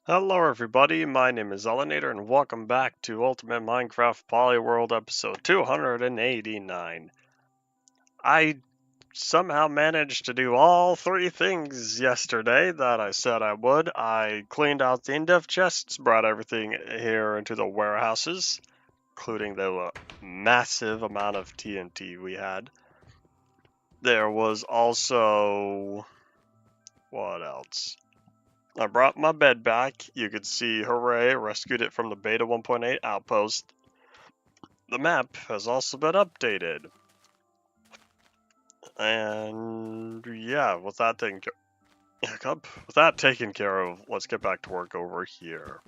Hello everybody, my name is Elenator and welcome back to Ultimate Minecraft Polyworld episode 289. I somehow managed to do all three things yesterday that I said I would. I cleaned out the in-depth chests, brought everything here into the warehouses, including the massive amount of TNT we had. There was also... what else? I brought my bed back. You could see, hooray, rescued it from the beta 1.8 outpost. The map has also been updated. And yeah, with that taken care of, let's get back to work over here.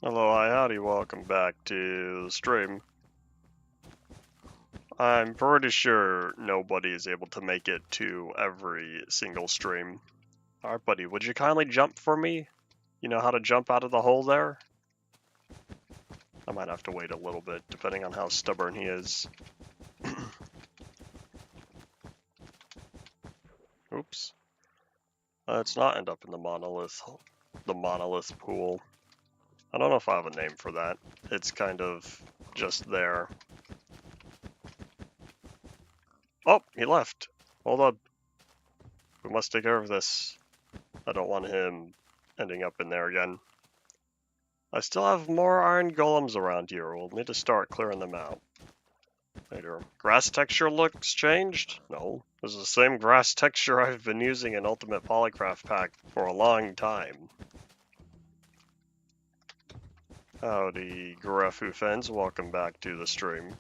Hello, hi, howdy, welcome back to the stream. I'm pretty sure nobody is able to make it to every single stream. Alright, buddy, would you kindly jump for me? You know how to jump out of the hole there? I might have to wait a little bit, depending on how stubborn he is. Oops. Let's not end up in the monolith pool. I don't know if I have a name for that. It's kind of just there. Oh, he left. Hold up. We must take care of this. I don't want him ending up in there again. I still have more iron golems around here. We'll need to start clearing them out later. Grass texture looks changed? No. This is the same grass texture I've been using in Ultimate Polycraft Pack for a long time. Howdy, Grafu fans. Welcome back to the stream.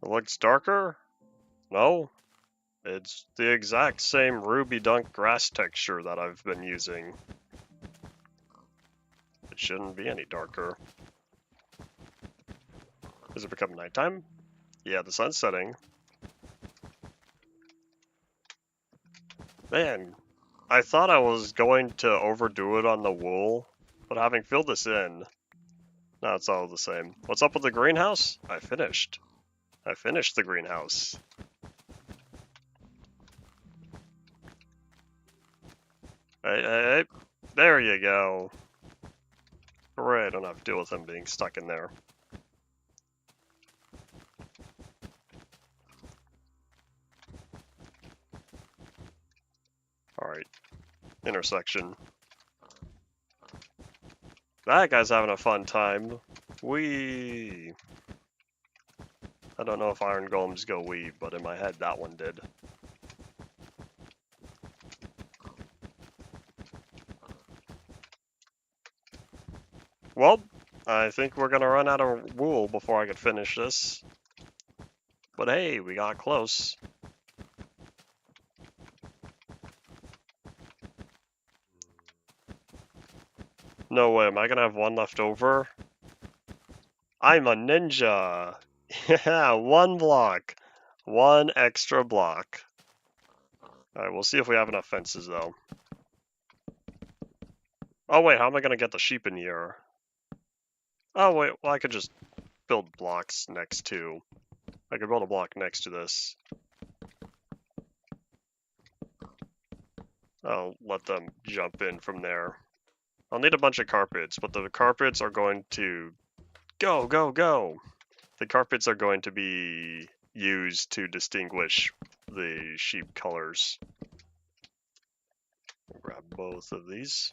It looks darker? No. It's the exact same ruby dunk grass texture that I've been using. It shouldn't be any darker. Does it become nighttime? Yeah, the sun's setting. Man, I thought I was going to overdo it on the wool, but having filled this in, now it's all the same. What's up with the greenhouse? I finished the greenhouse. Hey, there you go. Hooray, I don't have to deal with him being stuck in there. Alright, intersection. That guy's having a fun time. Wee. I don't know if iron golems go wee, but in my head that one did. Well, I think we're gonna run out of wool before I can finish this. But hey, we got close. No way, am I gonna have one left over? I'm a ninja! Yeah, one block. One extra block. Alright, we'll see if we have enough fences though. Oh wait, how am I gonna get the sheep in here? Oh wait, well I could just build blocks next to... I could build a block next to this. I'll let them jump in from there. I'll need a bunch of carpets, but the carpets are going to... Go, go, go! The carpets are going to be used to distinguish the sheep colors. I'll grab both of these.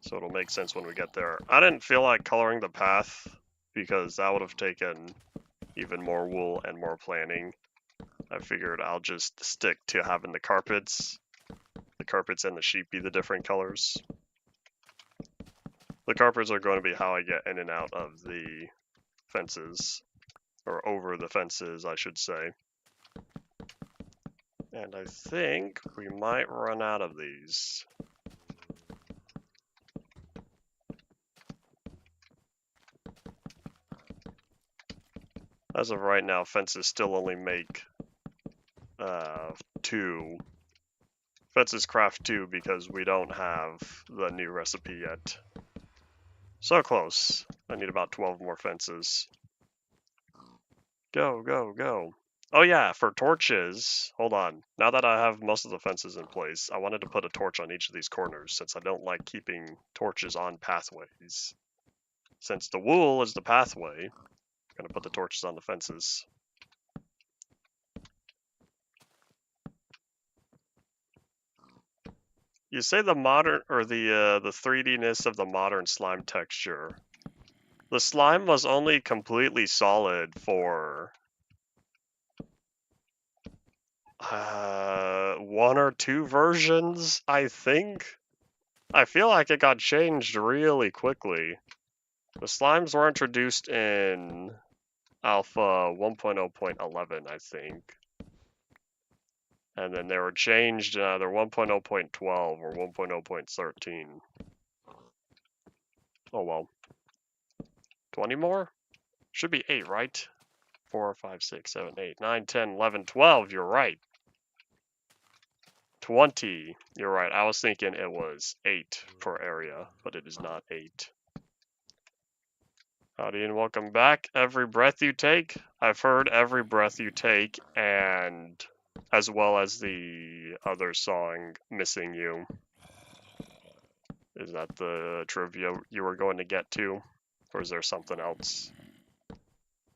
So it'll make sense when we get there. I didn't feel like coloring the path because that would have taken even more wool and more planning. I figured I'll just stick to having the carpets and the sheep be the different colors. The carpets are going to be how I get in and out of the fences, or over the fences, I should say. And I think we might run out of these. As of right now, fences still only make 2. Fences craft 2 because we don't have the new recipe yet. So close. I need about 12 more fences. Go, go, go. Oh yeah, for torches, hold on. Now that I have most of the fences in place, I wanted to put a torch on each of these corners since I don't like keeping torches on pathways. Since the wool is the pathway, I'm gonna put the torches on the fences. You say the modern or the 3D-ness of the modern slime texture. The slime was only completely solid for 1 or 2 versions, I think. I feel like it got changed really quickly. The slimes were introduced in Alpha 1.0.11, I think. And then they were changed in either 1.0.12 or 1.0.13. Oh well. 20 more? Should be 8, right? 4, 5, 6, 7, 8, 9, 10, 11, 12. You're right. 20. You're right. I was thinking it was 8 per area, but it is not 8. Howdy and welcome back. Every breath you take. I've heard every breath you take, and as well as the other song, Missing You. Is that the trivia you were going to get to? Or is there something else?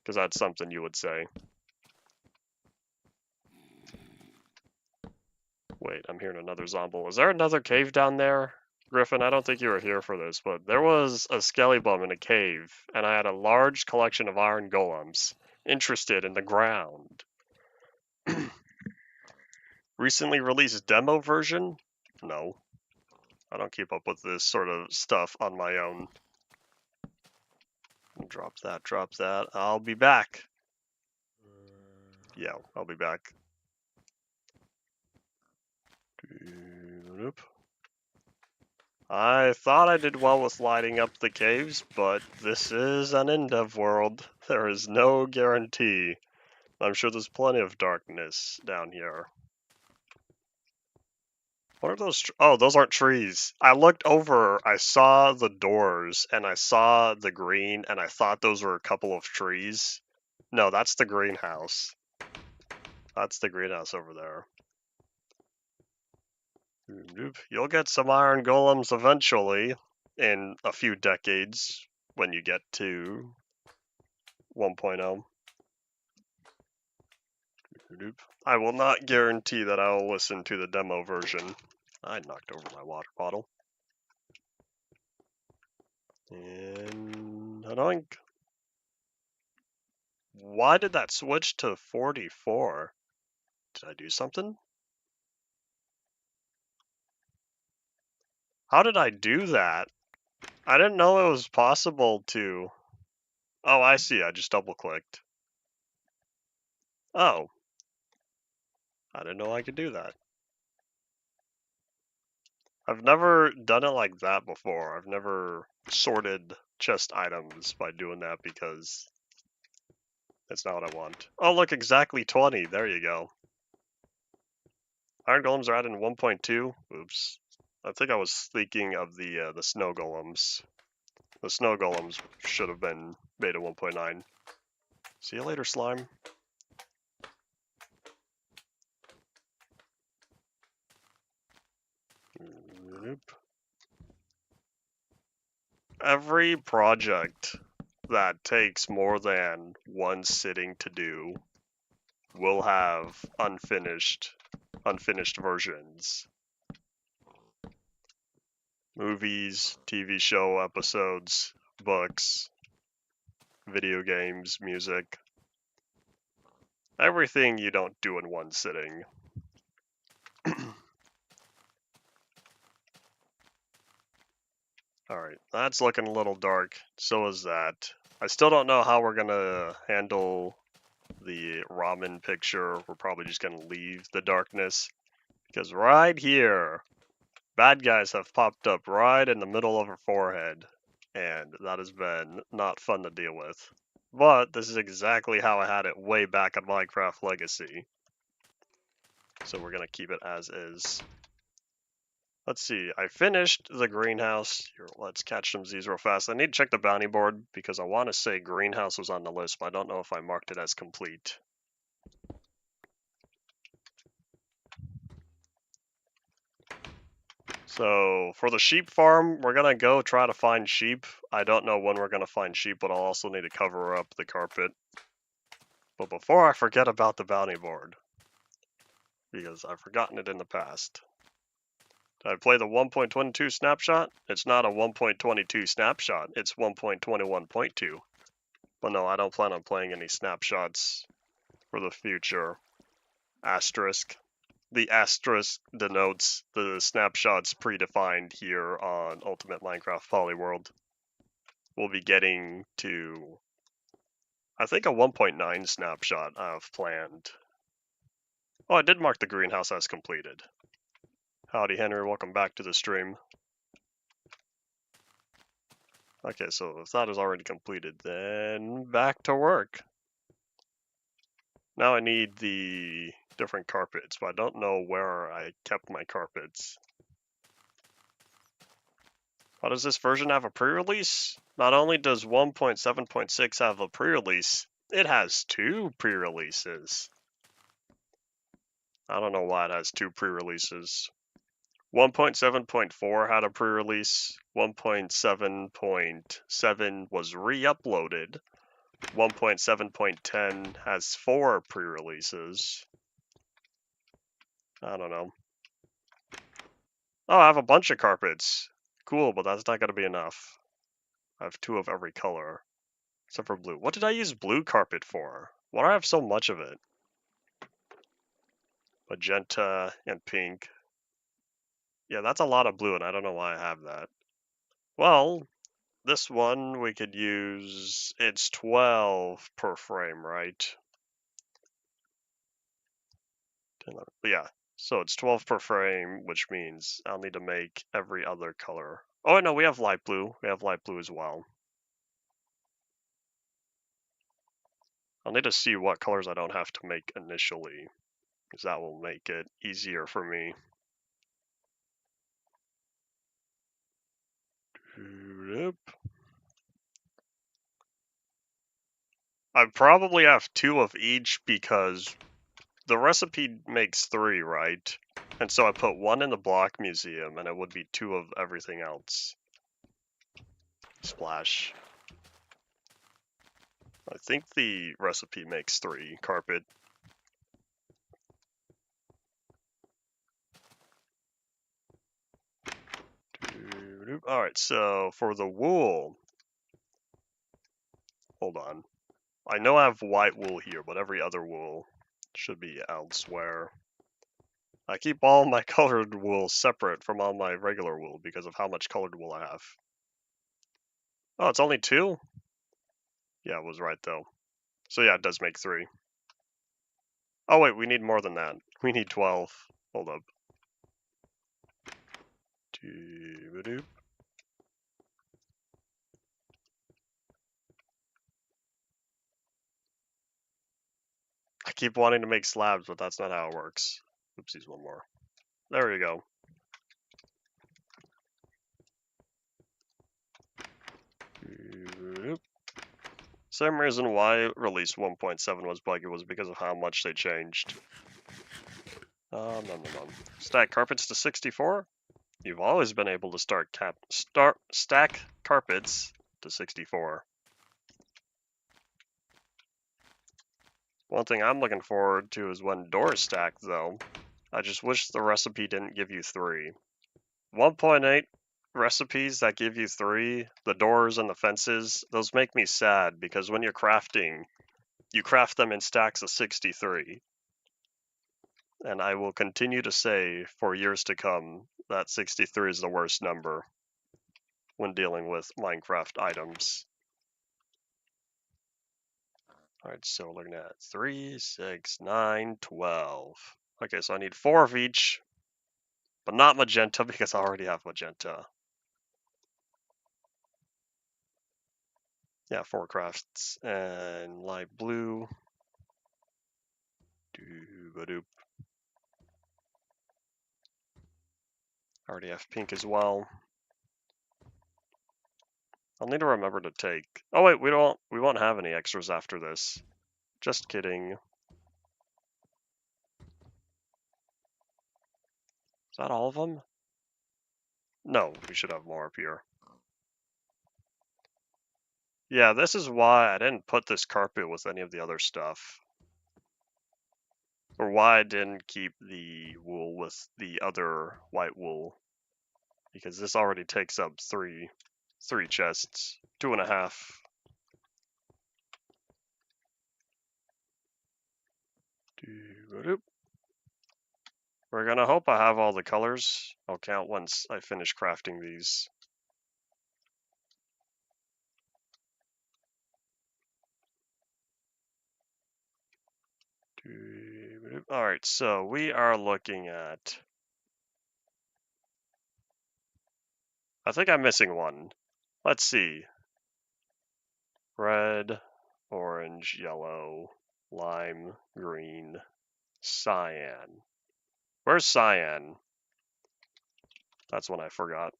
Because that's something you would say. Wait, I'm hearing another zomble. Is there another cave down there? Griffin, I don't think you were here for this, but there was a skelly bum in a cave, and I had a large collection of iron golems interested in the ground. Recently released demo version? No. I don't keep up with this sort of stuff on my own. Drop that, drop that. I'll be back. Yeah, I'll be back. I thought I did well with lighting up the caves, but this is an in-dev world. There is no guarantee. I'm sure there's plenty of darkness down here. What are those? Oh, those aren't trees. I looked over, I saw the doors, and I saw the green, and I thought those were a couple of trees. No, that's the greenhouse. That's the greenhouse over there. You'll get some iron golems eventually, in a few decades, when you get to 1.0. I will not guarantee that I will listen to the demo version. I knocked over my water bottle. And annoying. Why did that switch to 44? Did I do something? How did I do that? I didn't know it was possible to... Oh, I see. I just double-clicked. Oh. I didn't know I could do that. I've never done it like that before. I've never sorted chest items by doing that because that's not what I want. Oh, look, exactly 20. There you go. Iron golems are added in 1.2. Oops. I think I was thinking of the snow golems. The snow golems should have been made at 1.9. See you later, slime. Nope. Every project that takes more than one sitting to do will have unfinished versions. Movies, TV show episodes, books, video games, music. Everything you don't do in one sitting. Alright, that's looking a little dark. So is that. I still don't know how we're gonna handle the ramen picture. We're probably just gonna leave the darkness. Because right here, bad guys have popped up right in the middle of her forehead. And that has been not fun to deal with. but this is exactly how I had it way back on Minecraft Legacy. So we're gonna keep it as is. Let's see, I finished the greenhouse. Here, let's catch some Z's real fast. I need to check the bounty board because I want to say greenhouse was on the list, but I don't know if I marked it as complete. So for the sheep farm, we're gonna go try to find sheep. I don't know when we're gonna find sheep, but I'll also need to cover up the carpet. But before I forget about the bounty board, because I've forgotten it in the past. Did I play the 1.22 snapshot? It's not a 1.22 snapshot, it's 1.21.2. But no, I don't plan on playing any snapshots for the future. Asterisk. The asterisk denotes the snapshots predefined here on Ultimate Minecraft Polyworld. We'll be getting to, I think, a 1.9 snapshot I've planned. Oh, I did mark the greenhouse as completed. Howdy, Henry. Welcome back to the stream. Okay, so if that is already completed, then back to work. Now I need the different carpets, but I don't know where I kept my carpets. How does this version have a pre-release? Not only does 1.7.6 have a pre-release, it has 2 pre-releases. I don't know why it has 2 pre-releases. 1.7.4 had a pre-release, 1.7.7 was re-uploaded, 1.7.10 has 4 pre-releases. I don't know. Oh, I have a bunch of carpets. Cool, but that's not going to be enough. I have 2 of every color, except for blue. What did I use blue carpet for? Why do I have so much of it? Magenta and pink. Yeah, that's a lot of blue, and I don't know why I have that. Well, this one we could use, it's 12 per frame, right? Yeah, so it's 12 per frame, which means I'll need to make every other color. Oh, no, we have light blue. We have light blue as well. I'll need to see what colors I don't have to make initially, because that will make it easier for me. I probably have 2 of each because the recipe makes 3, right? And so I put 1 in the block museum, and it would be 2 of everything else. Splash. I think the recipe makes 3 carpet. Alright, so for the wool, hold on. I know I have white wool here, but every other wool should be elsewhere. I keep all my colored wool separate from all my regular wool because of how much colored wool I have. Oh, it's only 2? Yeah, I was right though. So yeah, it does make 3. Oh wait, we need more than that. We need 12. Hold up. I keep wanting to make slabs, but that's not how it works. Oopsies, one more. There we go. Same reason why release 1.7 was buggy was because of how much they changed. Stack carpets to 64? You've always been able to stack carpets to 64. One thing I'm looking forward to is when doors stack, though. I just wish the recipe didn't give you 3. 1.8 recipes that give you 3, the doors and the fences, those make me sad because when you're crafting, you craft them in stacks of 63. And I will continue to say for years to come that 63 is the worst number when dealing with Minecraft items. Alright, so we're looking at 3, 6, 9, 12. Okay, so I need 4 of each, but not magenta because I already have magenta. Yeah, 4 crafts. And light blue. Doo-ba-doop. Already have pink as well. I'll need to remember to take... Oh wait, we won't have any extras after this. Just kidding. Is that all of them? No, we should have more up here. Yeah, this is why I didn't put this carpet with any of the other stuff. Or why I didn't keep the wool with the other white wool. Because this already takes up three chests. 2.5. We're gonna hope I have all the colors. I'll count once I finish crafting these. Alright, so we are looking at... I think I'm missing one. Let's see. Red, orange, yellow, lime, green, cyan. Where's cyan? That's one I forgot.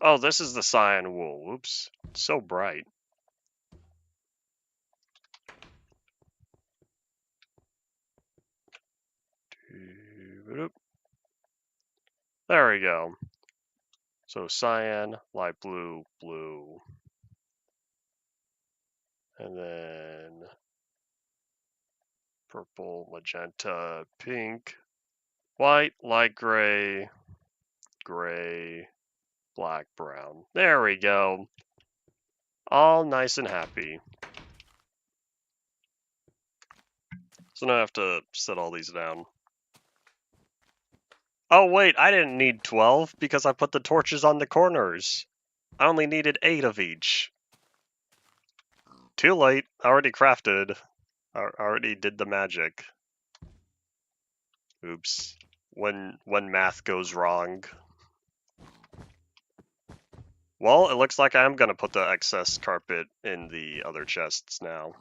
Oh, this is the cyan wool. Oops. It's so bright. There we go. So cyan, light blue, blue. And then purple, magenta, pink, white, light gray, gray, black, brown. There we go. All nice and happy. So now I have to set all these down. Oh wait, I didn't need 12 because I put the torches on the corners. I only needed 8 of each. Too late. I already crafted. I already did the magic. Oops. When math goes wrong. Well, it looks like I am going to put the excess carpet in the other chests now.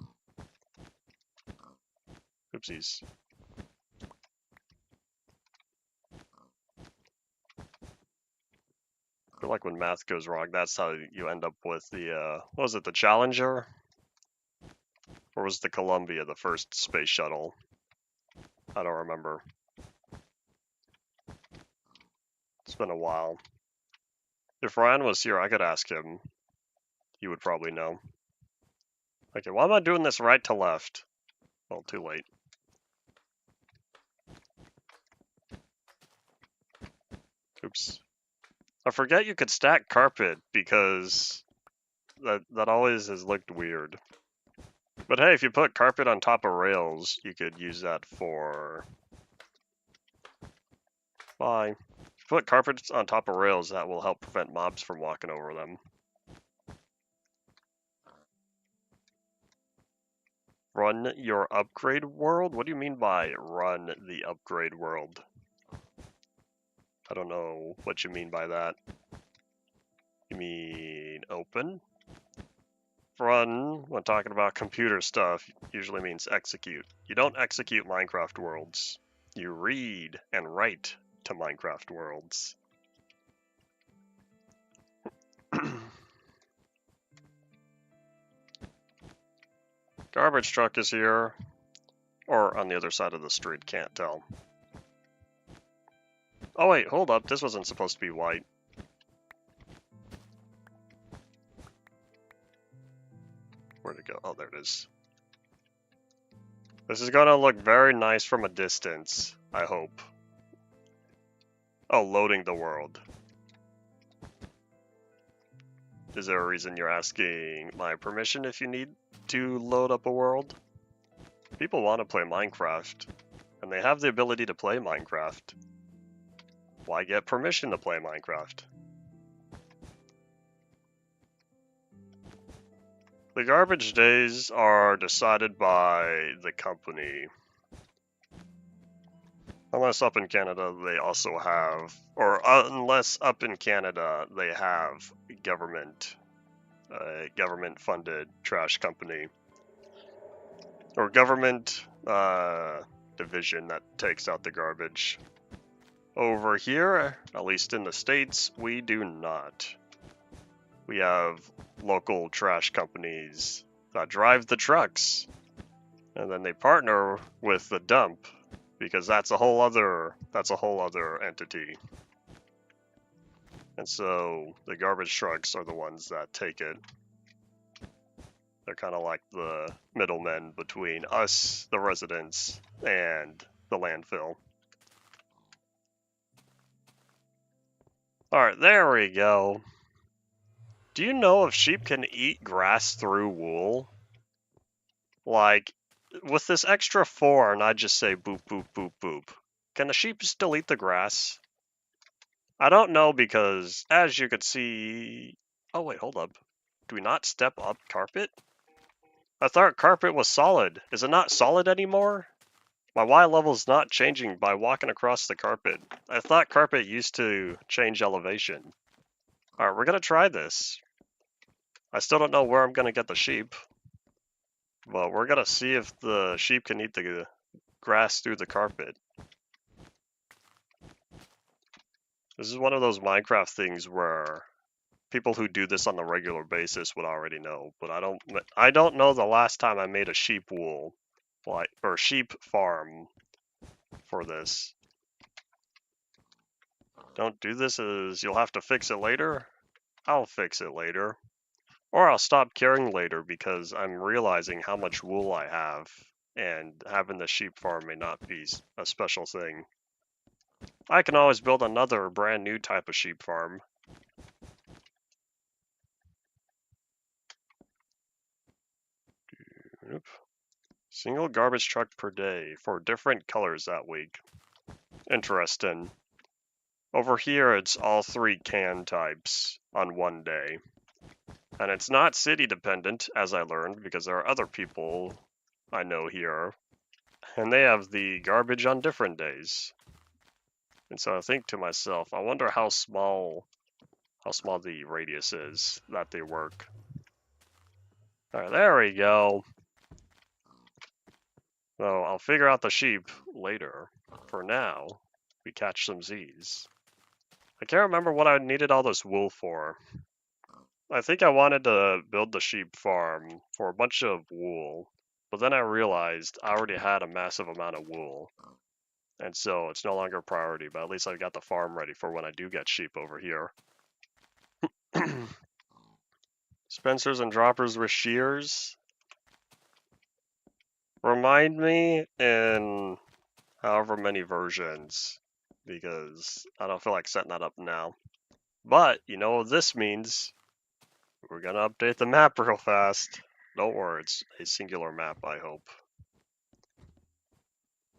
Oopsies. I feel like when math goes wrong, that's how you end up with the, what was it, the Challenger? Or was the Columbia the first space shuttle? I don't remember. It's been a while. If Ryan was here, I could ask him. He would probably know. Okay, why am I doing this right to left? Well, too late. Oops. I forget you could stack carpet because that always has looked weird. But hey, if you put carpet on top of rails, you could use that for... Bye. If you put carpet on top of rails, that will help prevent mobs from walking over them. Run your upgrade world? What do you mean by run the upgrade world? I don't know what you mean by that. You mean open? Run, when talking about computer stuff, usually means execute. You don't execute Minecraft worlds. You read and write to Minecraft worlds. Garbage truck is here. Or on the other side of the street, can't tell. Oh wait, hold up, this wasn't supposed to be white. Where'd it go? Oh, there it is. This is gonna look very nice from a distance, I hope. Oh, loading the world. Is there a reason you're asking my permission if you need to load up a world? People want to play Minecraft, and they have the ability to play Minecraft. Why get permission to play Minecraft? The garbage days are decided by the company. Unless up in Canada they also have, or unless up in Canada they have government funded trash company or government division that takes out the garbage. Over here, at least in the States, we do not. We have local trash companies that drive the trucks, and then they partner with the dump, because that's a whole other entity. And so the garbage trucks are the ones that take it. They're kind of like the middlemen between us, the residents, and the landfill. Alright, there we go. Do you know if sheep can eat grass through wool? Like, with this extra 4 and I just say boop, boop, boop, boop, can the sheep still eat the grass? I don't know because, as you could see... Oh wait, hold up. Do we not step up carpet? I thought carpet was solid. Is it not solid anymore? My Y level's not changing by walking across the carpet. I thought carpet used to change elevation. Alright, we're gonna try this. I still don't know where I'm gonna get the sheep. But we're gonna see if the sheep can eat the grass through the carpet. This is one of those Minecraft things where people who do this on a regular basis would already know, but I don't know the last time I made a sheep wool, or sheep farm for this. Don't do this as you'll have to fix it later. I'll fix it later. Or I'll stop caring later because I'm realizing how much wool I have, and having the sheep farm may not be a special thing. I can always build another brand new type of sheep farm. Oop. Single garbage truck per day for different colors that week. Interesting. Over here, it's all 3 can types on one day. And it's not city dependent, as I learned, because there are other people I know here, and they have the garbage on different days. And so I think to myself, I wonder how small the radius is that they work. Alright, there we go. So I'll figure out the sheep later. For now, we catch some Z's. I can't remember what I needed all this wool for. I think I wanted to build the sheep farm for a bunch of wool, but then I realized I already had a massive amount of wool. And so it's no longer a priority, but at least I got the farm ready for when I do get sheep over here. Spencers and droppers with shears. Remind me in however many versions, because I don't feel like setting that up now. But, you know what this means? We're gonna update the map real fast. Don't worry, it's a singular map, I hope.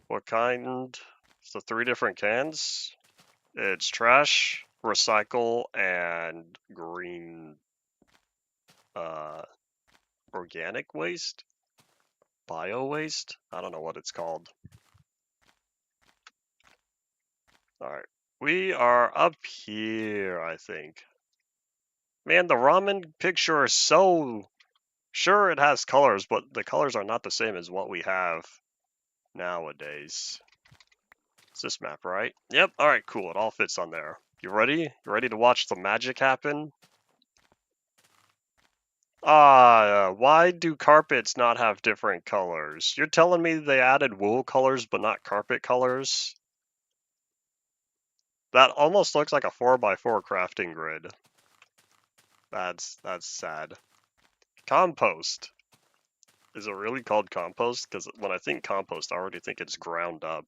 What kind? It's the 3 different cans. It's trash, recycle, and green organic waste? Bio waste? I don't know what it's called. Alright, we are up here, I think. Man, the ramen picture is so... Sure, it has colors, but the colors are not the same as what we have nowadays. It's this map, right? Yep, alright, cool. It all fits on there. You ready? You ready to watch the magic happen? Why do carpets not have different colors? You're telling me they added wool colors but not carpet colors? That almost looks like a 4x4 crafting grid. That's sad. Compost. Is it really called compost? Because when I think compost, I already think it's ground up.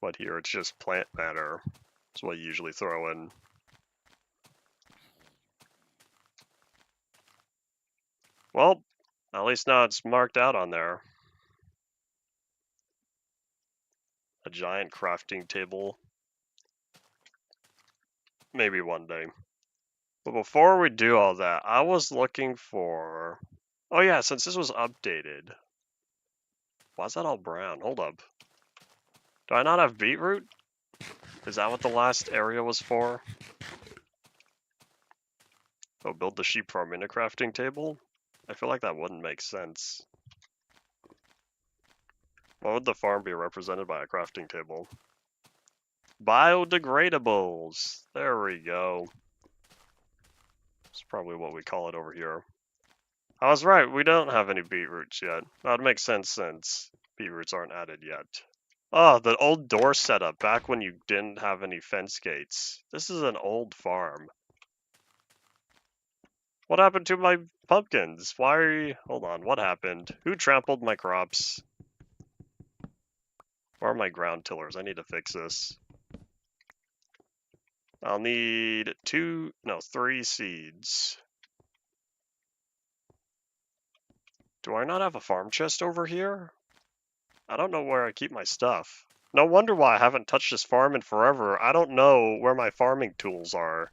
But here it's just plant matter. That's what you usually throw in. Well, at least now it's marked out on there. A giant crafting table. Maybe one day. But before we do all that, I was looking for... Oh yeah, since this was updated. Why is that all brown? Hold up. Do I not have beetroot? Is that what the last area was for? Oh, build the sheep farm in a crafting table? I feel like that wouldn't make sense. Why would the farm be represented by a crafting table? Biodegradables! There we go. That's probably what we call it over here. I was right, we don't have any beetroots yet. That would make sense since beetroots aren't added yet. Oh, the old door setup back when you didn't have any fence gates. This is an old farm. What happened to my pumpkins? Why are you... Hold on, what happened? Who trampled my crops? Where are my ground tillers? I need to fix this. I'll need 3 seeds. Do I not have a farm chest over here? I don't know where I keep my stuff. No wonder why I haven't touched this farm in forever. I don't know where my farming tools are.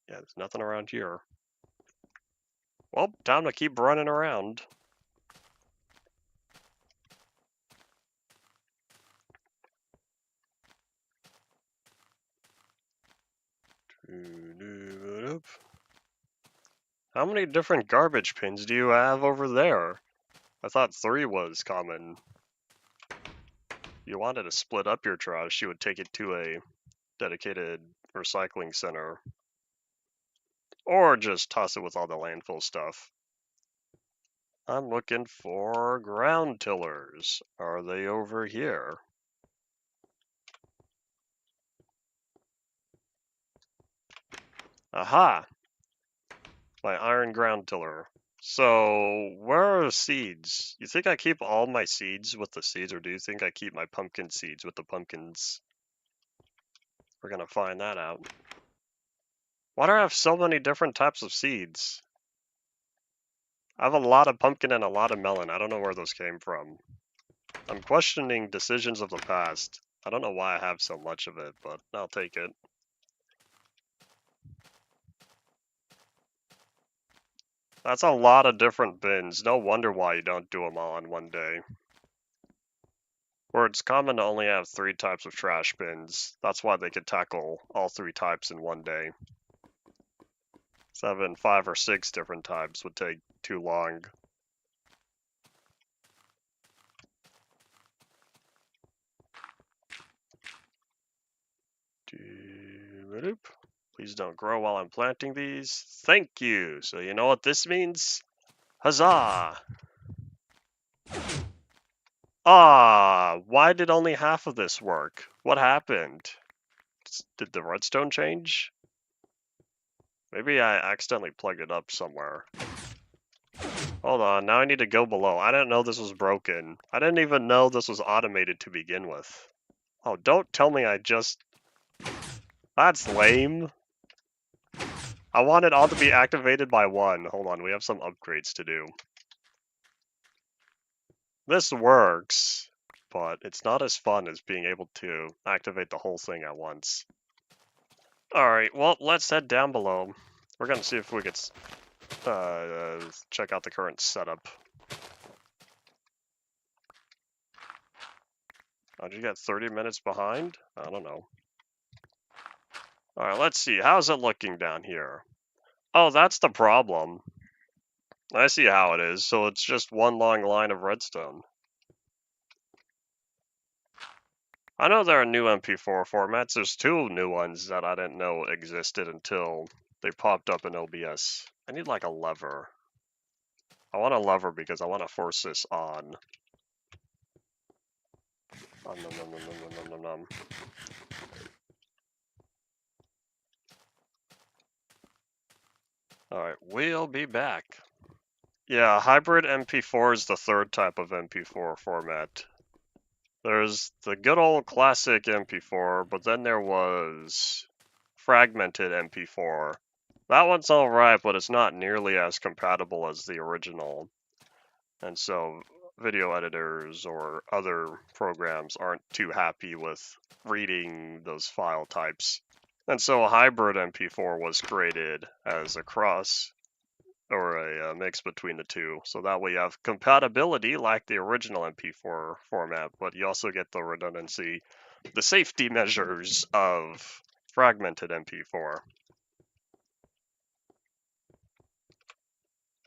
Yeah, there's nothing around here. Well, time to keep running around. How many different garbage bins do you have over there? I thought 3 was common. You wanted to split up your trash, you would take it to a dedicated recycling center. Or just toss it with all the landfill stuff. I'm looking for ground tillers. Are they over here? Aha! My iron ground tiller. So, where are seeds? You think I keep all my seeds with the seeds, or do you think I keep my pumpkin seeds with the pumpkins? We're gonna find that out. Why do I have so many different types of seeds? I have a lot of pumpkin and a lot of melon. I don't know where those came from. I'm questioning decisions of the past. I don't know why I have so much of it, but I'll take it. That's a lot of different bins. No wonder why you don't do them all in one day. Where it's common to only have 3 types of trash bins. That's why they could tackle all 3 types in one day. 7, 5, or 6 different types would take too long. Please don't grow while I'm planting these. Thank you. So you know what this means? Huzzah! Ah, why did only half of this work? What happened? Did the redstone change? Maybe I accidentally plugged it up somewhere. Hold on, now I need to go below. I didn't know this was broken. I didn't even know this was automated to begin with. Oh, don't tell me I just... That's lame. I want it all to be activated by 1. Hold on, we have some upgrades to do. This works, but it's not as fun as being able to activate the whole thing at once. Alright, well, let's head down below. We're gonna see if we could check out the current setup. Did you get 30 minutes behind? I don't know. Alright, let's see. How's it looking down here? Oh, that's the problem. I see how it is. So it's just one long line of redstone. I know there are new MP4 formats. There's 2 new ones that I didn't know existed until they popped up in OBS. I need like a lever. I want a lever because I want to force this on. Nom, nom, nom, nom, nom, nom, nom, nom. Alright, we'll be back. Yeah, hybrid MP4 is the 3rd type of MP4 format. There's the good old classic MP4, but then there was fragmented MP4. That one's alright, but it's not nearly as compatible as the original. And so video editors or other programs aren't too happy with reading those file types. And so a hybrid MP4 was created as a cross or a mix between the two. So that way you have compatibility like the original MP4 format, but you also get the redundancy, the safety measures of fragmented MP4.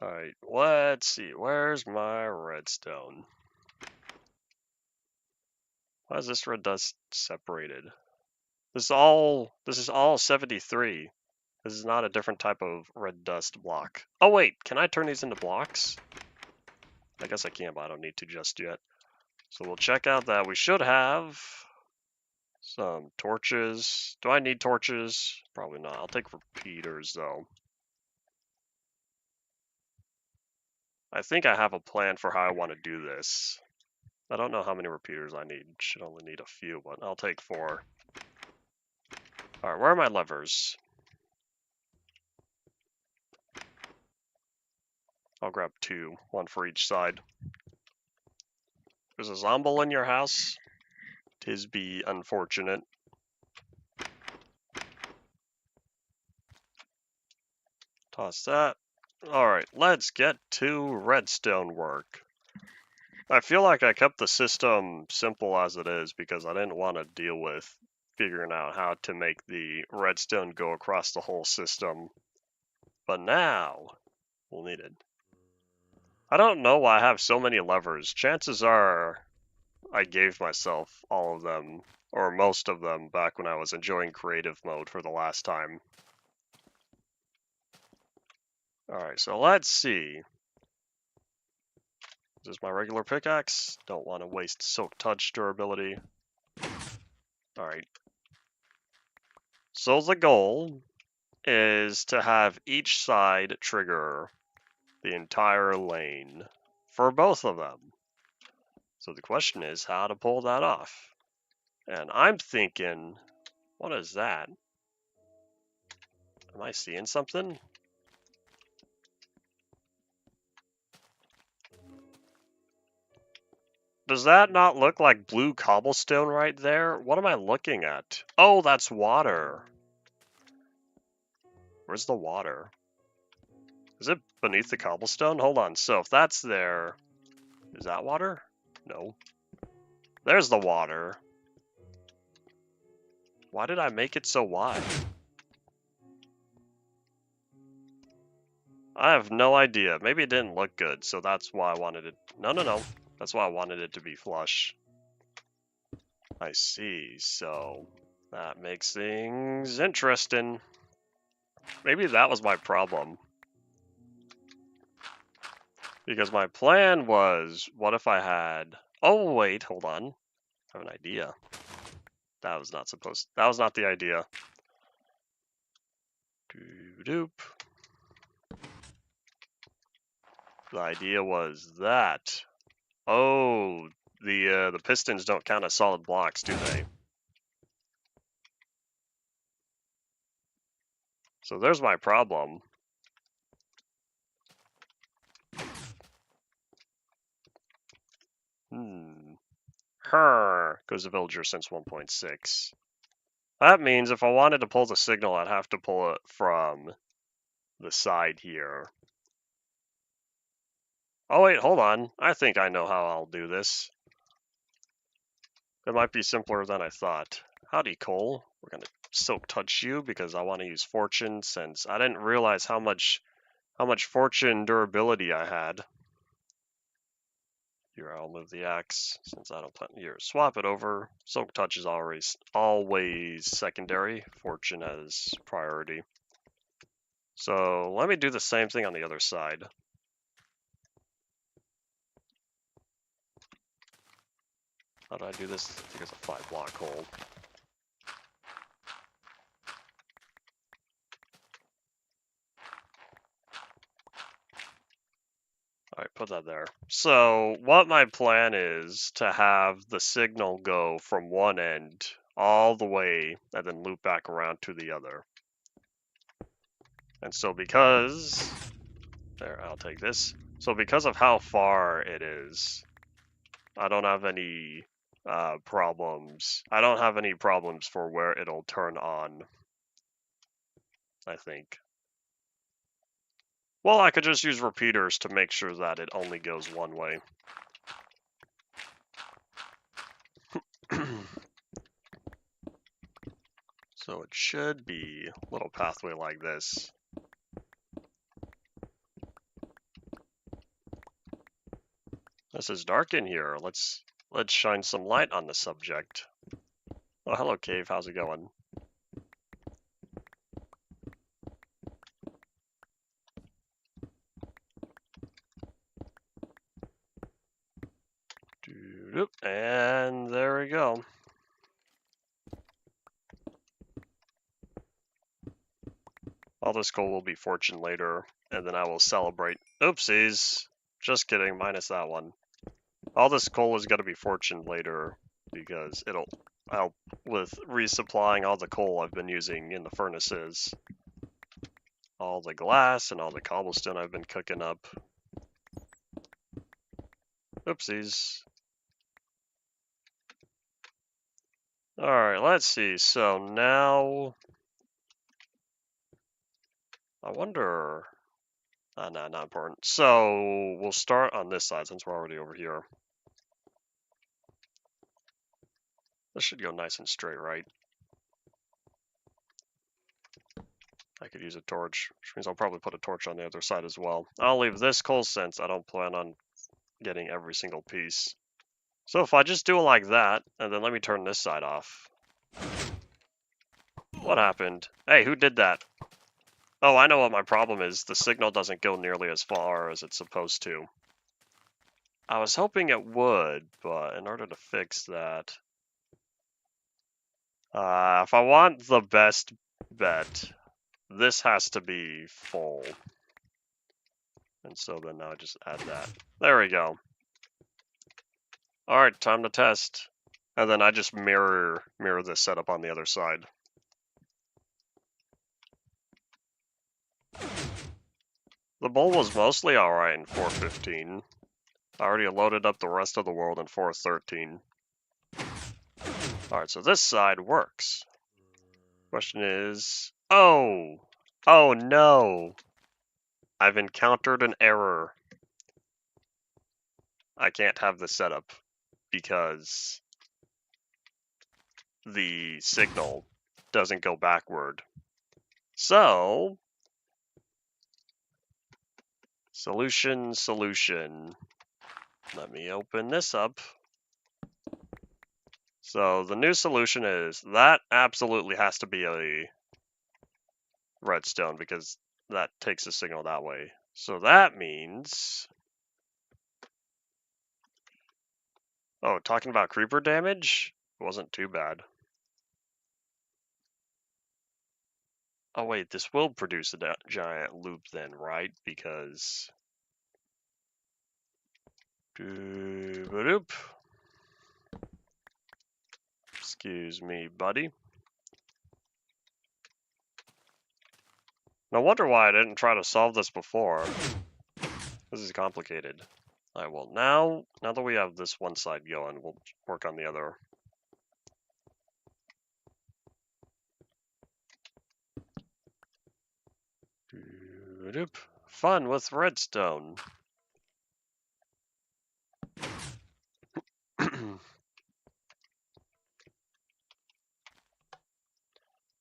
Alright, let's see, where's my redstone? Why is this red dust separated? This is all 73. This is not a different type of red dust block. Oh wait, can I turn these into blocks? I guess I can, but I don't need to just yet. So we'll check out that we should have some torches. Do I need torches? Probably not. I'll take repeaters though. I think I have a plan for how I want to do this. I don't know how many repeaters I need. Should only need a few, but I'll take 4. Alright, where are my levers? I'll grab 2, 1 for each side. There's a zombie in your house? 'Tis be unfortunate. Toss that. Alright, let's get to redstone work. I feel like I kept the system simple as it is because I didn't want to deal with figuring out how to make the redstone go across the whole system. But now, we'll need it. I don't know why I have so many levers. Chances are I gave myself all of them, or most of them, back when I was enjoying creative mode for the last time. Alright, so let's see. This is my regular pickaxe. Don't want to waste Silk Touch durability. Alright. So the goal is to have each side trigger the entire lane for both of them. So the question is how to pull that off. And I'm thinking, what is that? Am I seeing something? Does that not look like blue cobblestone right there? What am I looking at? Oh, that's water. Where's the water? Is it beneath the cobblestone? Hold on. So if that's there, is that water? No. There's the water. Why did I make it so wide? I have no idea. Maybe it didn't look good, so that's why I wanted it. No. That's why I wanted it to be flush. I see. So that makes things interesting. Maybe that was my problem. Because my plan was, what if I had... Oh, wait, hold on. I have an idea. That was not the idea. Doop. The idea was that. Oh, the pistons don't count as solid blocks, do they? So there's my problem. Goes the villager since 1.6. That means if I wanted to pull the signal, I'd have to pull it from the side here. Oh wait, hold on. I think I know how I'll do this. It might be simpler than I thought. Howdy, Cole. We're gonna Silk Touch you because I want to use Fortune since I didn't realize how much Fortune durability I had. Here, I'll move the axe since I don't plan here. Swap it over. Silk Touch is always secondary. Fortune has priority. So let me do the same thing on the other side. How do I do this? I think it's a 5-block hole. Alright, put that there. So what my plan is to have the signal go from one end all the way and then loop back around to the other. And so because... There, I'll take this. So because of how far it is, I don't have any problems. I don't have any problems for where it'll turn on, I think. Well, I could just use repeaters to make sure that it only goes one way. So it should be a little pathway like this. This is dark in here. Let's shine some light on the subject. Oh, hello, cave. How's it going? And there we go. All this coal will be fortune later, and then I will celebrate. Oopsies. Just kidding, minus that one. All this coal is going to be fortune later, because it'll help with resupplying all the coal I've been using in the furnaces. All the glass and all the cobblestone I've been cooking up. Oopsies. Alright, let's see. So now... I wonder... no, not important. So we'll start on this side since we're already over here. This should go nice and straight, right? I could use a torch, which means I'll probably put a torch on the other side as well. I'll leave this coal since I don't plan on getting every single piece. So if I just do it like that, and then let me turn this side off. What happened? Hey, who did that? Oh, I know what my problem is. The signal doesn't go nearly as far as it's supposed to. I was hoping it would, but in order to fix that... if I want the best bet, this has to be full. And so then I'll just add that. There we go. Alright, time to test. And then I just mirror this setup on the other side. The bowl was mostly alright in 4.15. I already loaded up the rest of the world in 4.13. Alright, so this side works. Question is... Oh! Oh no! I've encountered an error. I can't have this set up because the signal doesn't go backward. So... Solution. Let me open this up. So the new solution is that absolutely has to be a redstone because that takes the signal that way. So that means... Oh, talking about creeper damage? It wasn't too bad. Oh wait, this will produce a giant loop then, right? Because... Excuse me, buddy. No wonder why I didn't try to solve this before. This is complicated. Alright, well now that we have this one side going, we'll work on the other. Fun with redstone.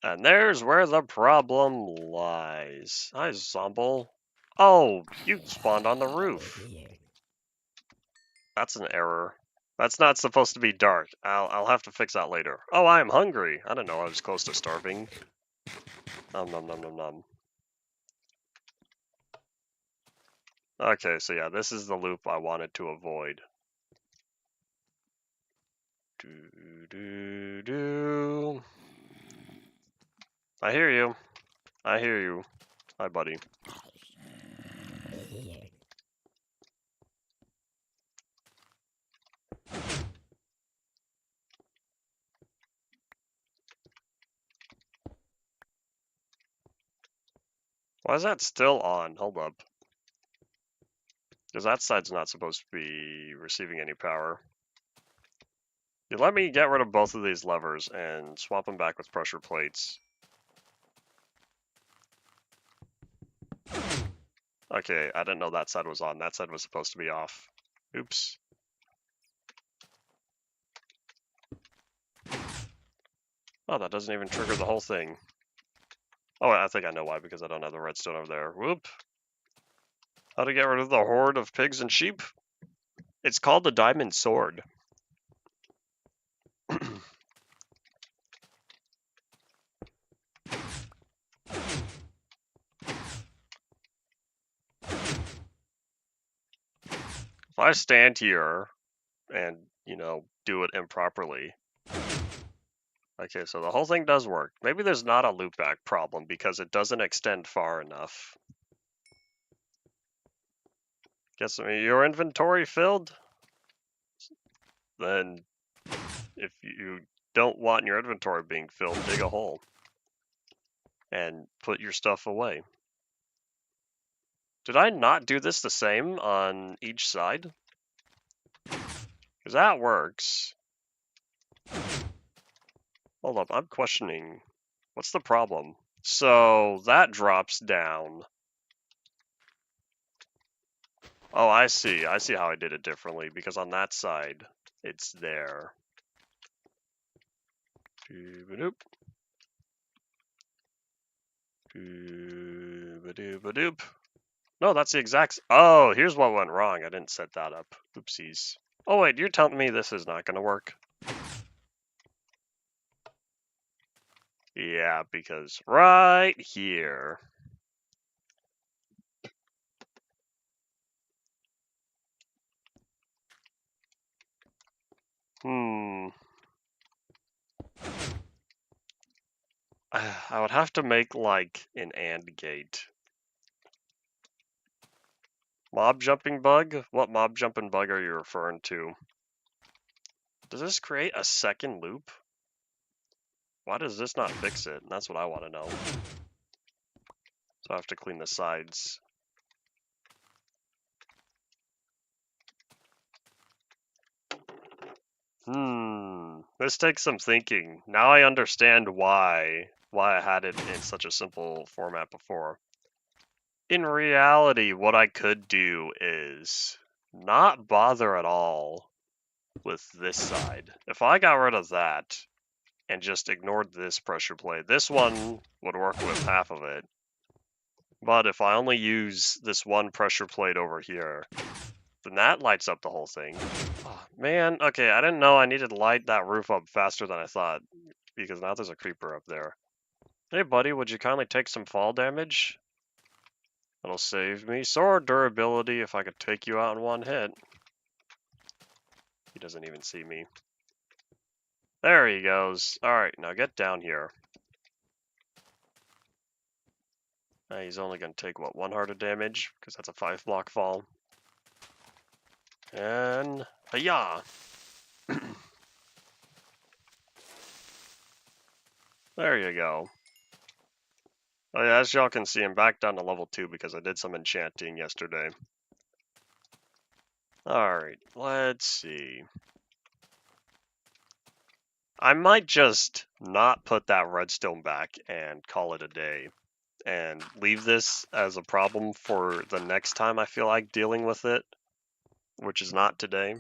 And there's where the problem lies. Hi, Zomble. Oh, you spawned on the roof. That's an error. That's not supposed to be dark. I'll have to fix that later. Oh, I am hungry. I didn't know I was close to starving. Nom nom nom nom nom. Okay, so yeah, this is the loop I wanted to avoid. I hear you. I hear you. Hi, buddy. Why is that still on? Hold up. Because that side's not supposed to be receiving any power. You let me get rid of both of these levers and swap them back with pressure plates. Okay, I didn't know that side was on. That side was supposed to be off. Oops. Oh, that doesn't even trigger the whole thing. Oh, I think I know why, because I don't have the redstone over there. Whoop. How to get rid of the horde of pigs and sheep? It's called the diamond sword. If I stand here and, do it improperly. Okay, so the whole thing does work. Maybe there's not a loopback problem because it doesn't extend far enough. Guess your inventory filled? Then if you don't want your inventory being filled, dig a hole and put your stuff away. Did I not do this the same on each side? Because that works. Hold up, I'm questioning. What's the problem? So that drops down. Oh, I see. I see how I did it differently, because on that side, it's there. Dooba-doop. Dooba-dooba-doop. No, that's the exact... Oh, here's what went wrong. I didn't set that up. Oopsies. Oh, wait, you're telling me this is not going to work? Yeah, because right here... I would have to make, like, an AND gate. Mob jumping bug? What mob jumping bug are you referring to? Does this create a second loop? Why does this not fix it? That's what I want to know. So I have to clean the sides. This takes some thinking. Now I understand why I had it in such a simple format before. In reality, what I could do is not bother at all with this side. If I got rid of that and just ignored this pressure plate, this one would work with half of it. But if I only use this one pressure plate over here, then that lights up the whole thing. Oh, man, okay, I didn't know I needed to light that roof up faster than I thought, because now there's a creeper up there. Hey buddy, would you kindly take some fall damage? That'll save me. Sword durability if I could take you out in one hit. He doesn't even see me. There he goes. Alright, now get down here. He's only going to take, what, 1 heart of damage? Because that's a 5-block fall. And... Hi-yah! There you go. Oh yeah, as y'all can see, I'm back down to level 2 because I did some enchanting yesterday. Alright, let's see. I might just not put that redstone back and call it a day. And leave this as a problem for the next time I feel like dealing with it, which is not today.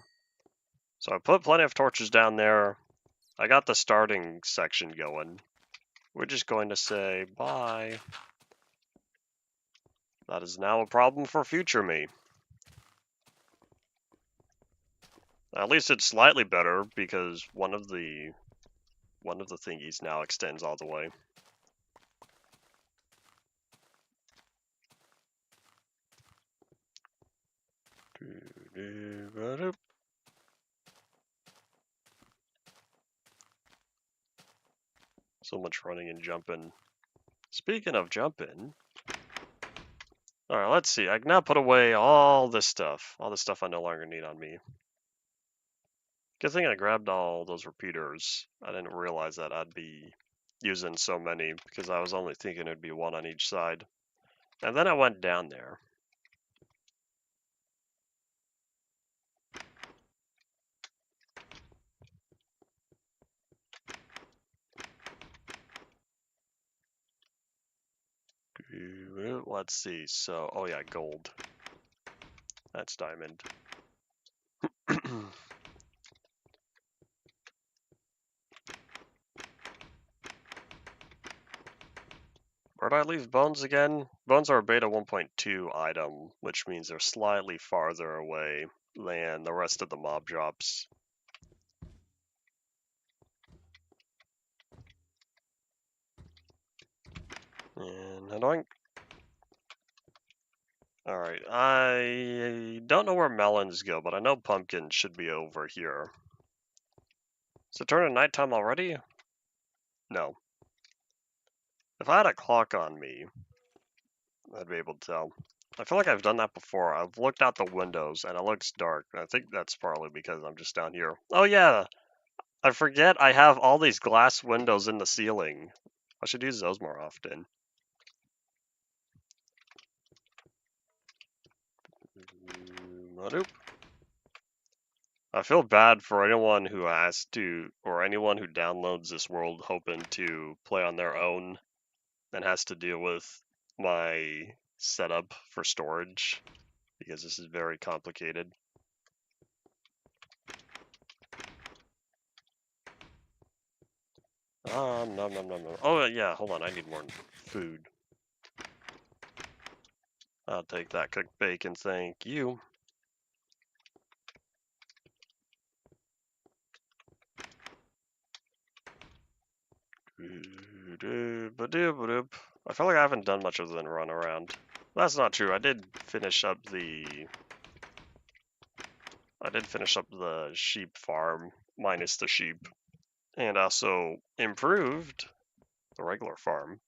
So I put plenty of torches down there. I got the starting section going. We're just going to say bye. That is now a problem for future me. At least it's slightly better because one of the thingies now extends all the way. So much running and jumping. Speaking of jumping, alright, let's see. I can now put away all this stuff. All the stuff I no longer need on me. Good thing I grabbed all those repeaters. I didn't realize that I'd be using so many because I was only thinking it'd be 1 on each side. And then I went down there. let's see. So, oh yeah, gold. That's diamond. Where'd I leave bones again? Bones are a beta 1.2 item, which means they're slightly farther away than the rest of the mob drops. And annoying. Alright, I don't know where melons go, but I know pumpkins should be over here. Is it turning nighttime already? No. If I had a clock on me, I'd be able to tell. I feel like I've done that before. I've looked out the windows and it looks dark. I think that's partly because I'm just down here. Oh yeah, I forget I have all these glass windows in the ceiling. I should use those more often. Nope. I feel bad for anyone who has to, or anyone who downloads this world hoping to play on their own and has to deal with my setup for storage, because this is very complicated. Nom nom nom nom. Oh yeah, hold on, I need more food. I'll take that cooked bacon, thank you. I feel like I haven't done much other than run around. That's not true. I did finish up the sheep farm, minus the sheep, and also improved the regular farm.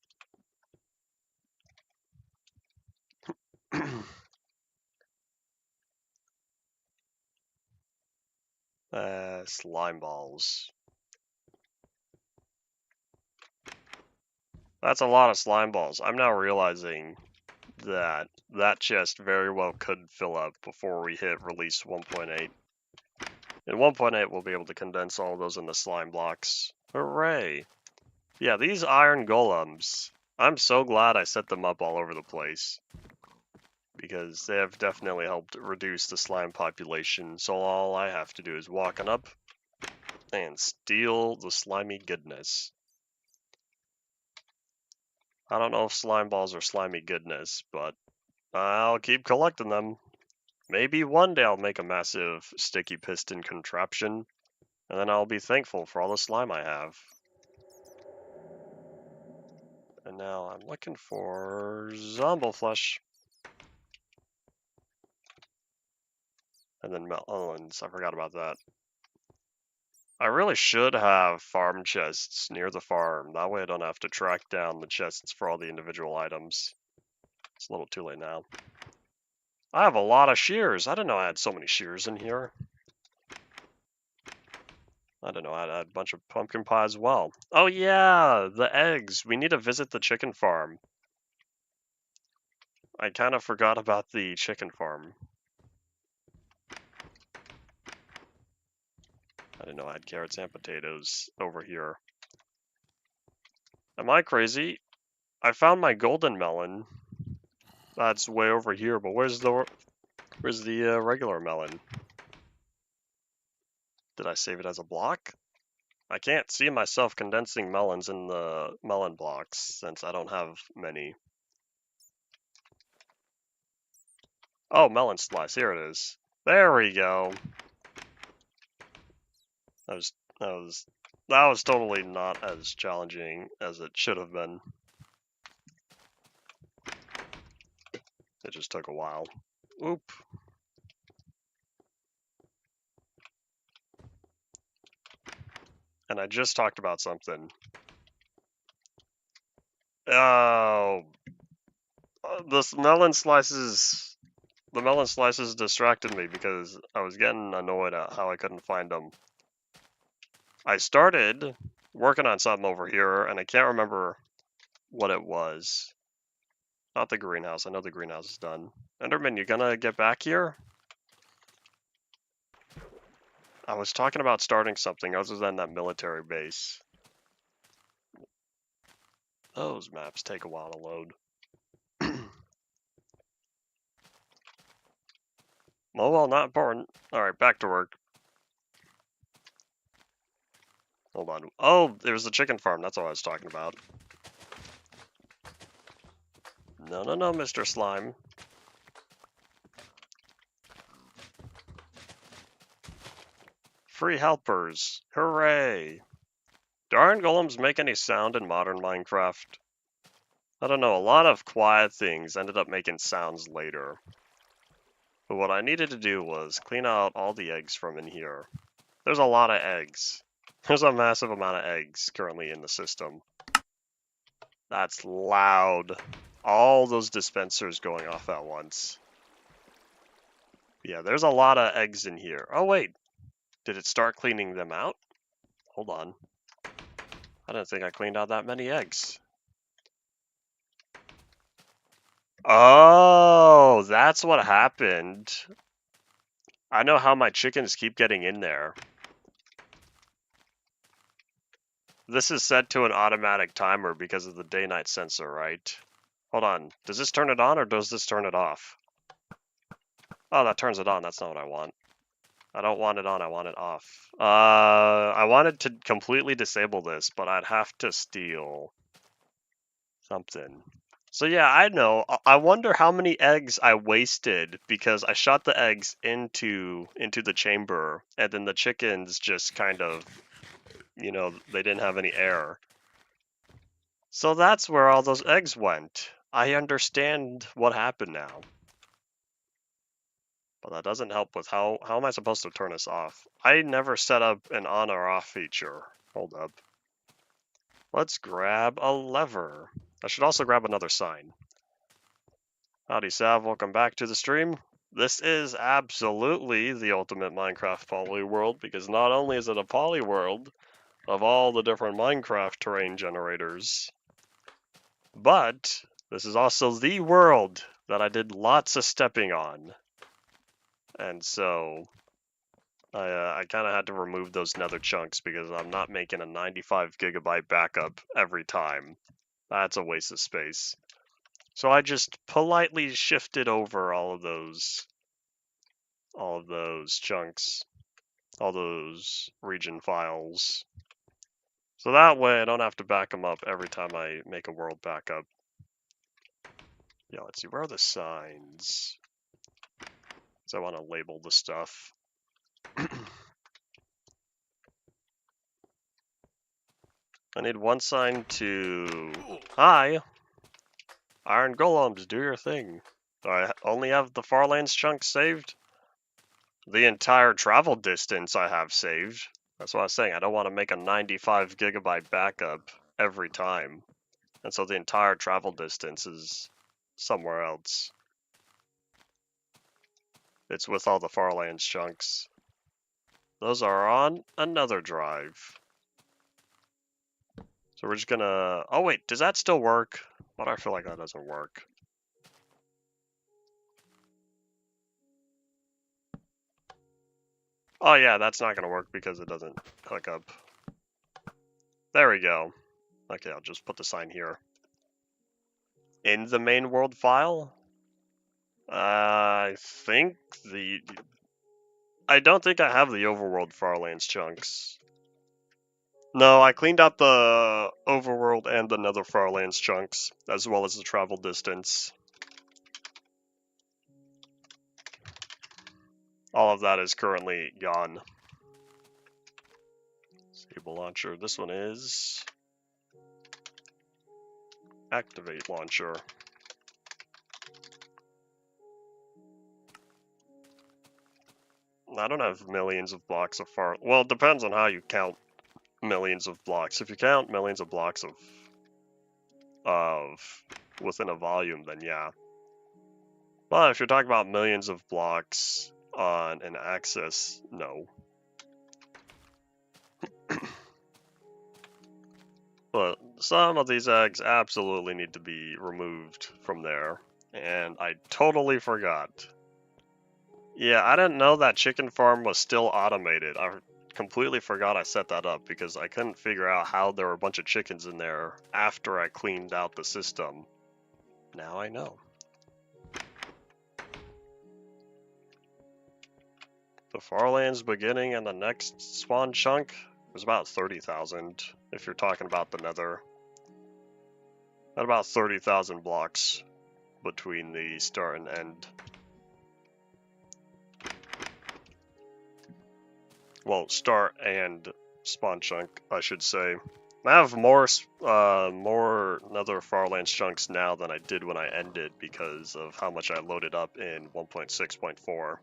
Slime balls. That's a lot of slime balls. I'm now realizing that that chest very well could fill up before we hit release 1.8. In 1.8, we'll be able to condense all of those into slime blocks. Hooray! Yeah, these iron golems, I'm so glad I set them up all over the place, because they have definitely helped reduce the slime population, so all I have to do is walk on up and steal the slimy goodness. I don't know if slime balls are slimy goodness, but I'll keep collecting them. Maybe one day I'll make a massive sticky piston contraption, and then I'll be thankful for all the slime I have. And now I'm looking for zombie flesh. And then melons, I forgot about that. I really should have farm chests near the farm. That way I don't have to track down the chests for all the individual items. It's a little too late now. I have a lot of shears. I didn't know I had so many shears in here. I didn't know I had a bunch of pumpkin pie as well. Oh yeah, the eggs. We need to visit the chicken farm. I kind of forgot about the chicken farm. I didn't know I had carrots and potatoes over here. Am I crazy? I found my golden melon. That's way over here, but where's the regular melon? Did I save it as a block? I can't see myself condensing melons in the melon blocks since I don't have many. Oh, melon slice, here it is. There we go. That was totally not as challenging as it should have been. It just took a while. Oop. And I just talked about something. Oh, the melon slices distracted me because I was getting annoyed at how I couldn't find them. I started working on something over here, and I can't remember what it was. Not the greenhouse. I know the greenhouse is done. Enderman, you gonna get back here? I was talking about starting something other than that military base. Those maps take a while to load. Oh well, not important. Alright, back to work. Hold on. Oh, it was the chicken farm. That's what I was talking about. No, no, no, Mr. Slime. Free helpers. Hooray. Do iron golems make any sound in modern Minecraft? I don't know. A lot of quiet things ended up making sounds later. But what I needed to do was clean out all the eggs from in here. There's a lot of eggs. There's a massive amount of eggs currently in the system. That's loud. All those dispensers going off at once. Yeah, there's a lot of eggs in here. Oh wait, did it start cleaning them out? Hold on. I didn't think I cleaned out that many eggs. Oh, that's what happened. I know how my chickens keep getting in there. This is set to an automatic timer because of the day-night sensor, right? Hold on. Does this turn it on or does this turn it off? Oh, that turns it on. That's not what I want. I don't want it on. I want it off. I wanted to completely disable this, but I'd have to steal something. So yeah, I know. I wonder how many eggs I wasted because I shot the eggs into the chamber, and then the chickens just kind of, you know, they didn't have any air. So that's where all those eggs went. I understand what happened now. But that doesn't help with how am I supposed to turn this off? I never set up an on or off feature. Hold up. Let's grab a lever. I should also grab another sign. Howdy Sav, welcome back to the stream. This is absolutely the ultimate Minecraft Polyworld because not only is it a Polyworld of all the different Minecraft terrain generators, but this is also the world that I did lots of stepping on. And so I kind of had to remove those nether chunks because I'm not making a 95 gigabyte backup every time. That's a waste of space. So I just politely shifted over all of those chunks, all those region files. So that way I don't have to back them up every time I make a world backup. Yeah, let's see, where are the signs? So I want to label the stuff. I need one sign to, hi, Iron Golems, do your thing. Do I only have the Farlands chunks saved? The entire travel distance I have saved. That's what I was saying. I don't want to make a 95 gigabyte backup every time. And so the entire travel distance is somewhere else. It's with all the Farlands chunks. Those are on another drive. So we're just gonna... Oh wait, does that still work? Why do I feel like that doesn't work? Oh yeah, that's not gonna work because it doesn't hook up. There we go. Okay, I'll just put the sign here. In the main world file? I think I don't think I have the overworld Farlands chunks. No, I cleaned out the overworld and the nether Farlands chunks, as well as the travel distance. All of that is currently gone. Disable launcher. This one is activate launcher. I don't have millions of blocks of well, it depends on how you count millions of blocks. If you count millions of blocks of within a volume, then yeah. But if you're talking about millions of blocks on an axis, no. But some of these eggs absolutely need to be removed from there. And I totally forgot. Yeah, I didn't know that chicken farm was still automated. I completely forgot I set that up because I couldn't figure out how there were a bunch of chickens in there after I cleaned out the system. Now I know. The Farlands beginning and the next spawn chunk was about 30,000, if you're talking about the Nether. At about 30,000 blocks between the start and end. Well, start and spawn chunk, I should say. I have more Nether Farlands chunks now than I did when I ended because of how much I loaded up in 1.6.4.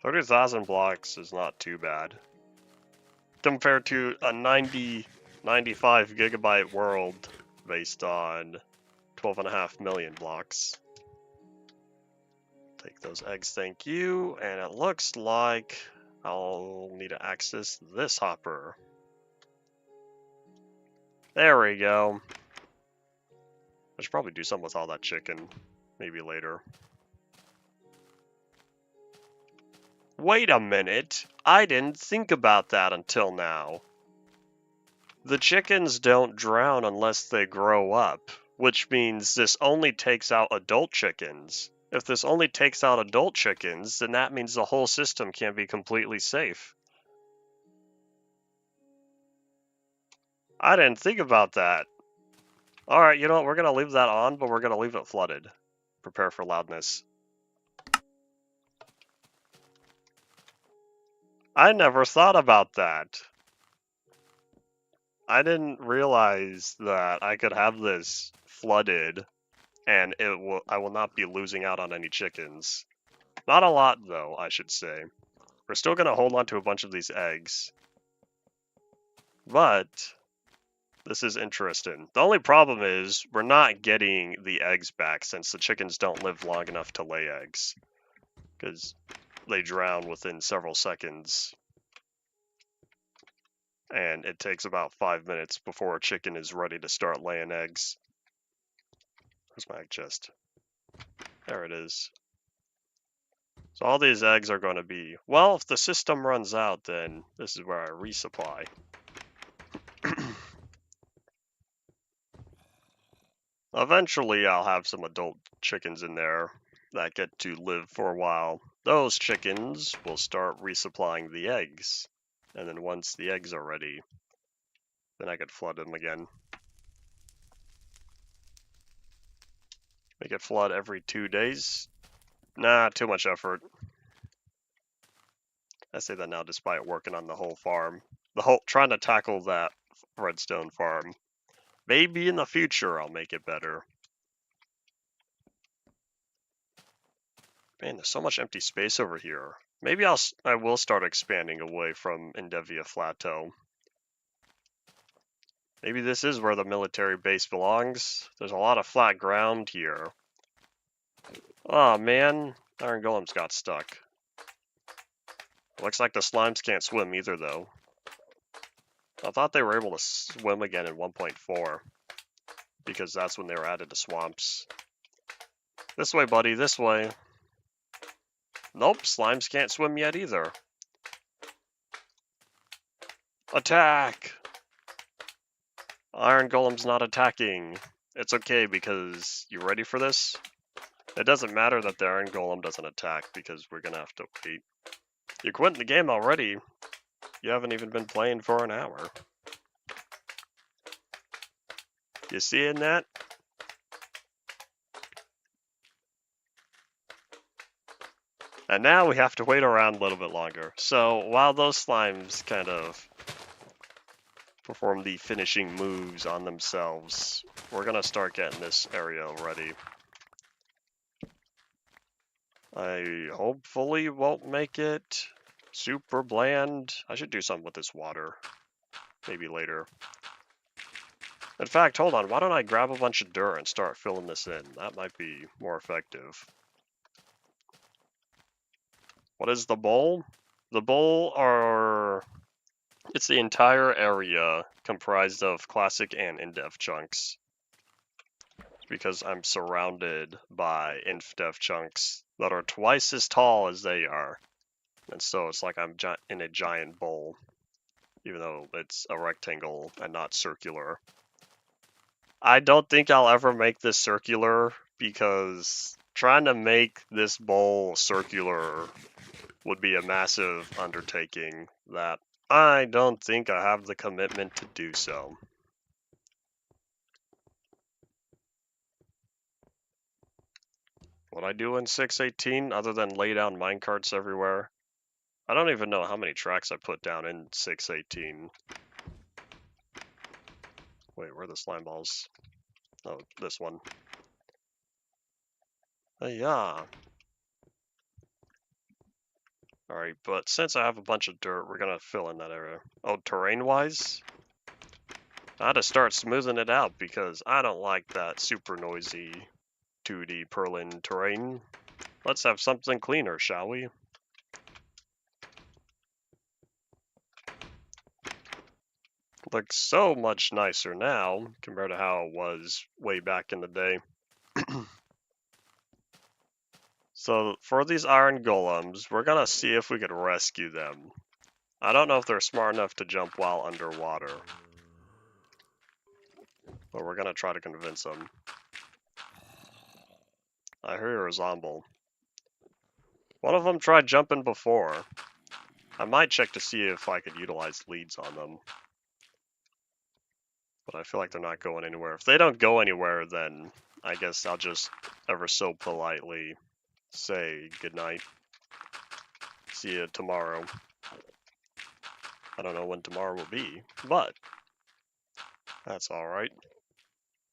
30,000 blocks is not too bad. Compared to a 95 gigabyte world based on 12.5 million blocks. Take those eggs, thank you. And it looks like I'll need to access this hopper. There we go. I should probably do something with all that chicken. Maybe later. Wait a minute. I didn't think about that until now. The chickens don't drown unless they grow up, which means this only takes out adult chickens. If this only takes out adult chickens, then that means the whole system can't be completely safe. I didn't think about that. Alright, you know what? We're going to leave that on, but we're going to leave it flooded. Prepare for loudness. I never thought about that. I didn't realize that I could have this flooded and I will not be losing out on any chickens. Not a lot, though, I should say. We're still going to hold on to a bunch of these eggs. But this is interesting. The only problem is we're not getting the eggs back since the chickens don't live long enough to lay eggs. Because they drown within several seconds. And it takes about 5 minutes before a chicken is ready to start laying eggs. Where's my egg chest? There it is. So all these eggs are going to be, well, if the system runs out, then this is where I resupply. Eventually I'll have some adult chickens in there that get to live for a while. Those chickens will start resupplying the eggs. And then once the eggs are ready, then I could flood them again. Make it flood every 2 days? Nah, too much effort. I say that now despite working on the whole farm. Trying to tackle that redstone farm. Maybe in the future I'll make it better. Man, there's so much empty space over here. Maybe I will start expanding away from Endevia Plateau. Maybe this is where the military base belongs. There's a lot of flat ground here. Oh man, Iron Golems got stuck. Looks like the slimes can't swim either though. I thought they were able to swim again in 1.4. Because that's when they were added to swamps. This way, buddy, this way. Nope, slimes can't swim yet either. Attack! Iron Golem's not attacking. It's okay because, you ready for this? It doesn't matter that the Iron Golem doesn't attack because we're gonna have to wait. You're quitting the game already. You haven't even been playing for an hour. You seeing that? And now we have to wait around a little bit longer. So while those slimes kind of perform the finishing moves on themselves, we're gonna start getting this area ready. I hopefully won't make it super bland. I should do something with this water. Maybe later. In fact, hold on, why don't I grab a bunch of dirt and start filling this in? That might be more effective. What is the bowl? The bowl it's the entire area comprised of classic and indev chunks. It's because I'm surrounded by indev chunks that are twice as tall as they are. And so it's like I'm in a giant bowl, even though it's a rectangle and not circular. I don't think I'll ever make this circular because trying to make this bowl circular would be a massive undertaking that I don't think I have the commitment to do so. What I do in 618 other than lay down minecarts everywhere? I don't even know how many tracks I put down in 618. Wait, where are the slime balls? Oh, this one. Yeah. Alright, but since I have a bunch of dirt, we're gonna fill in that area. Oh, terrain-wise? I had to start smoothing it out because I don't like that super noisy 2D purlin terrain. Let's have something cleaner, shall we? Looks so much nicer now compared to how it was way back in the day. So for these iron golems, we're gonna see if we could rescue them. I don't know if they're smart enough to jump while underwater, but we're gonna try to convince them. I hear a zombie. One of them tried jumping before. I might check to see if I could utilize leads on them. But I feel like they're not going anywhere. If they don't go anywhere, then I guess I'll just ever so politely say goodnight. See you tomorrow. I don't know when tomorrow will be, but that's alright.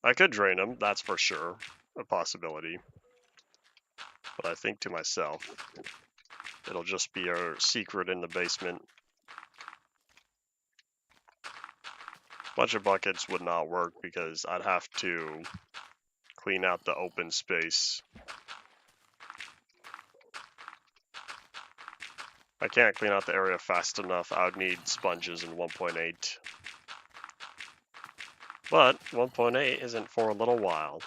I could drain them, that's for sure a possibility. But I think to myself, it'll just be our secret in the basement. Bunch of buckets would not work because I'd have to clean out the open space. I can't clean out the area fast enough. I would need sponges in 1.8. But 1.8 isn't for a little while.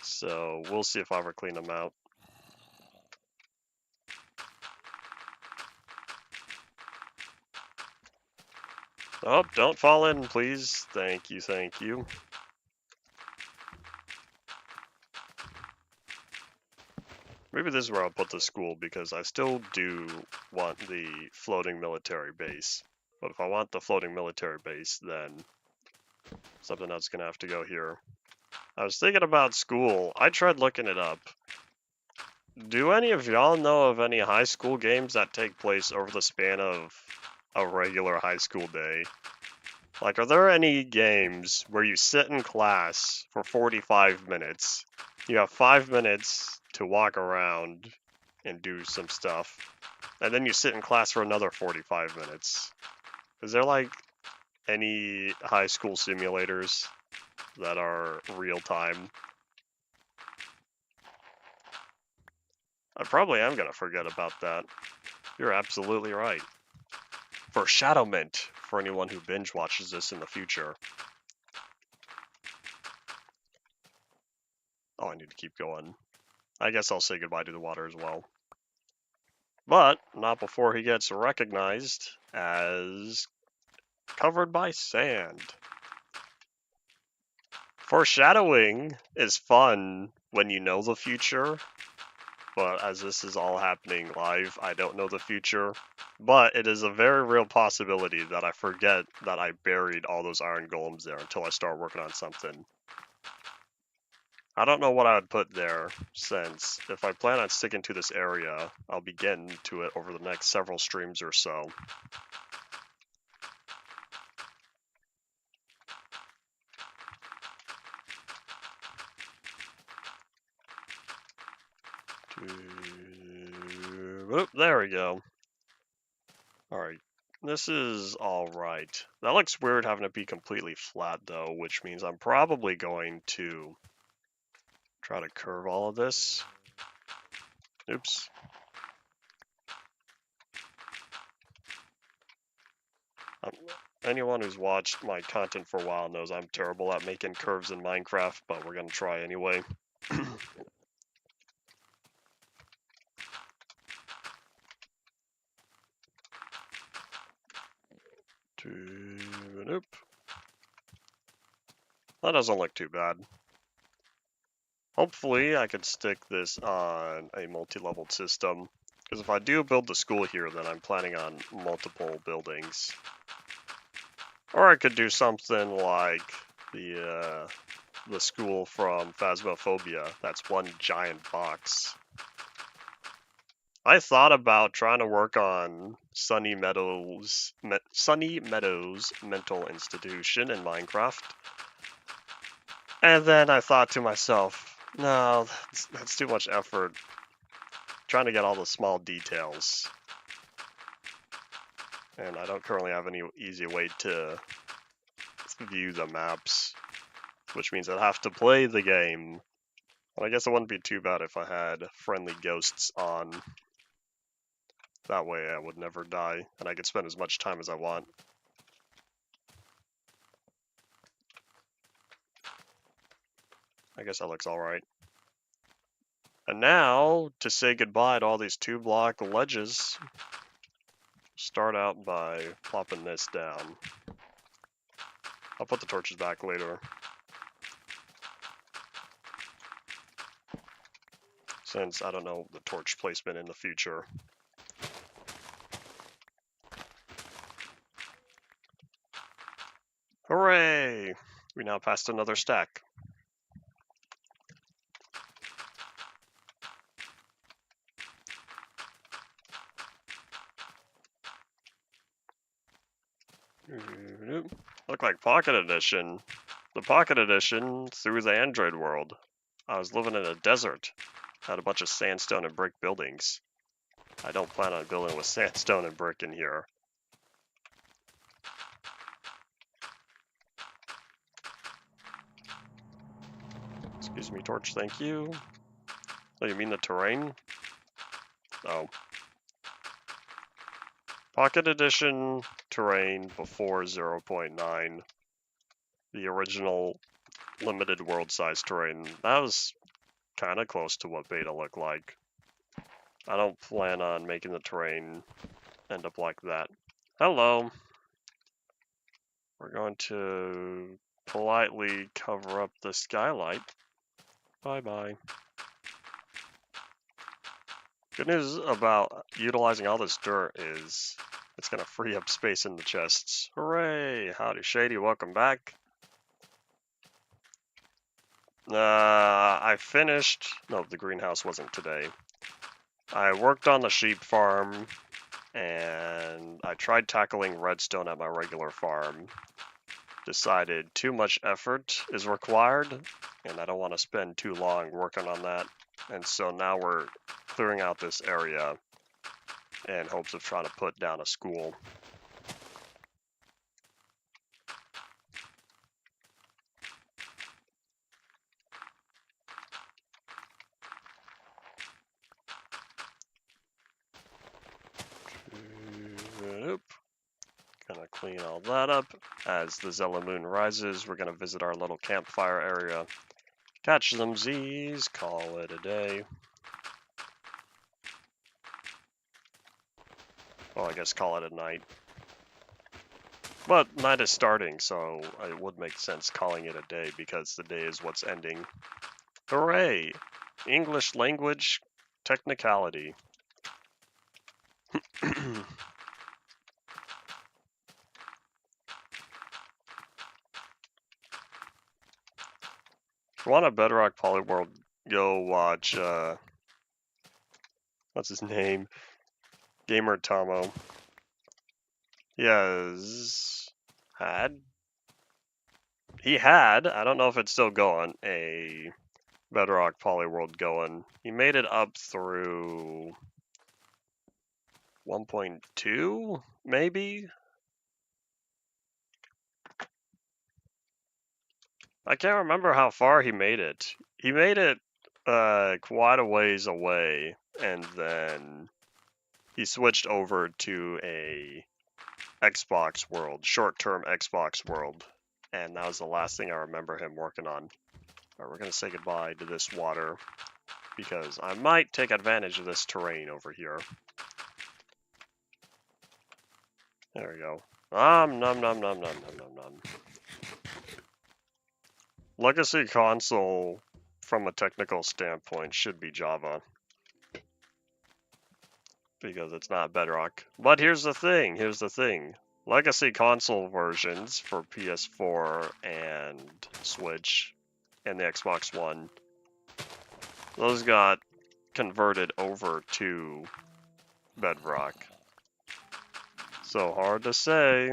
So we'll see if I ever clean them out. Oh, don't fall in, please. Thank you, thank you. Maybe this is where I'll put the school, because I still do want the floating military base. But if I want the floating military base, then something else is going to have to go here. I was thinking about school. I tried looking it up. Do any of y'all know of any high school games that take place over the span of a regular high school day? Like, are there any games where you sit in class for 45 minutes, you have 5 minutes to walk around and do some stuff, and then you sit in class for another 45 minutes? Is there, like, any high school simulators that are real time? I probably am going to forget about that. You're absolutely right. Foreshadowment for anyone who binge watches this in the future. Oh, I need to keep going. I guess I'll say goodbye to the water as well. But not before he gets recognized as covered by sand. Foreshadowing is fun when you know the future, but as this is all happening live, I don't know the future. But it is a very real possibility that I forget that I buried all those iron golems there until I start working on something. I don't know what I would put there, since if I plan on sticking to this area, I'll be getting to it over the next several streams or so. Oop, there we go. Alright, this is alright. That looks weird having it be completely flat though, which means I'm probably going to try to curve all of this. Oops. Anyone who's watched my content for a while knows I'm terrible at making curves in Minecraft, but we're gonna try anyway. Nope. That doesn't look too bad. Hopefully I could stick this on a multi-leveled system, because if I do build the school here, then I'm planning on multiple buildings. Or I could do something like the school from Phasmophobia. That's one giant box. I thought about trying to work on Sunny Meadows Mental Institution in Minecraft. And then I thought to myself, no, that's too much effort. Trying to get all the small details. And I don't currently have any easy way to view the maps, which means I'd have to play the game. And I guess it wouldn't be too bad if I had friendly ghosts on. That way I would never die, and I could spend as much time as I want. I guess that looks alright. And now, to say goodbye to all these 2-block ledges, start out by plopping this down. I'll put the torches back later, since I don't know the torch placement in the future. Hooray! We now passed another stack. Look like Pocket Edition. The Pocket Edition through the Android world. I was living in a desert. Had a bunch of sandstone and brick buildings. I don't plan on building with sandstone and brick in here. Excuse me, torch, thank you. Oh, you mean the terrain? Oh. Pocket Edition terrain before 0.9. The original limited world size terrain. That was kind of close to what beta looked like. I don't plan on making the terrain end up like that. Hello. We're going to politely cover up the skylight. Bye-bye. Good news about utilizing all this dirt is it's going to free up space in the chests. Hooray! Howdy Shady, welcome back. I finished... No, the greenhouse wasn't today. I worked on the sheep farm, and I tried tackling redstone at my regular farm. Decided too much effort is required, and I don't want to spend too long working on that. And so now we're clearing out this area in hopes of trying to put down a school. Gonna clean all that up. As the Zella Moon rises, we're gonna visit our little campfire area. Catch some Z's, call it a day. Well, I guess call it a night. But night is starting, so it would make sense calling it a day because the day is what's ending. Hooray! English language technicality. If you want a Bedrock Polyworld, go watch, what's his name? Gamer Tomo. He had, I don't know if it's still going, a Bedrock Polyworld going. He made it up through 1.2, maybe? I can't remember how far he made it. He made it quite a ways away, and then he switched over to a Xbox world, short-term Xbox world, and that was the last thing I remember him working on. Alright, we're going to say goodbye to this water, because I might take advantage of this terrain over here. There we go. Nom nom nom nom nom nom nom nom. Legacy console from a technical standpoint, should be Java. Because it's not Bedrock. But here's the thing. Legacy console versions for PS4 and Switch and the Xbox One, those got converted over to Bedrock. So hard to say.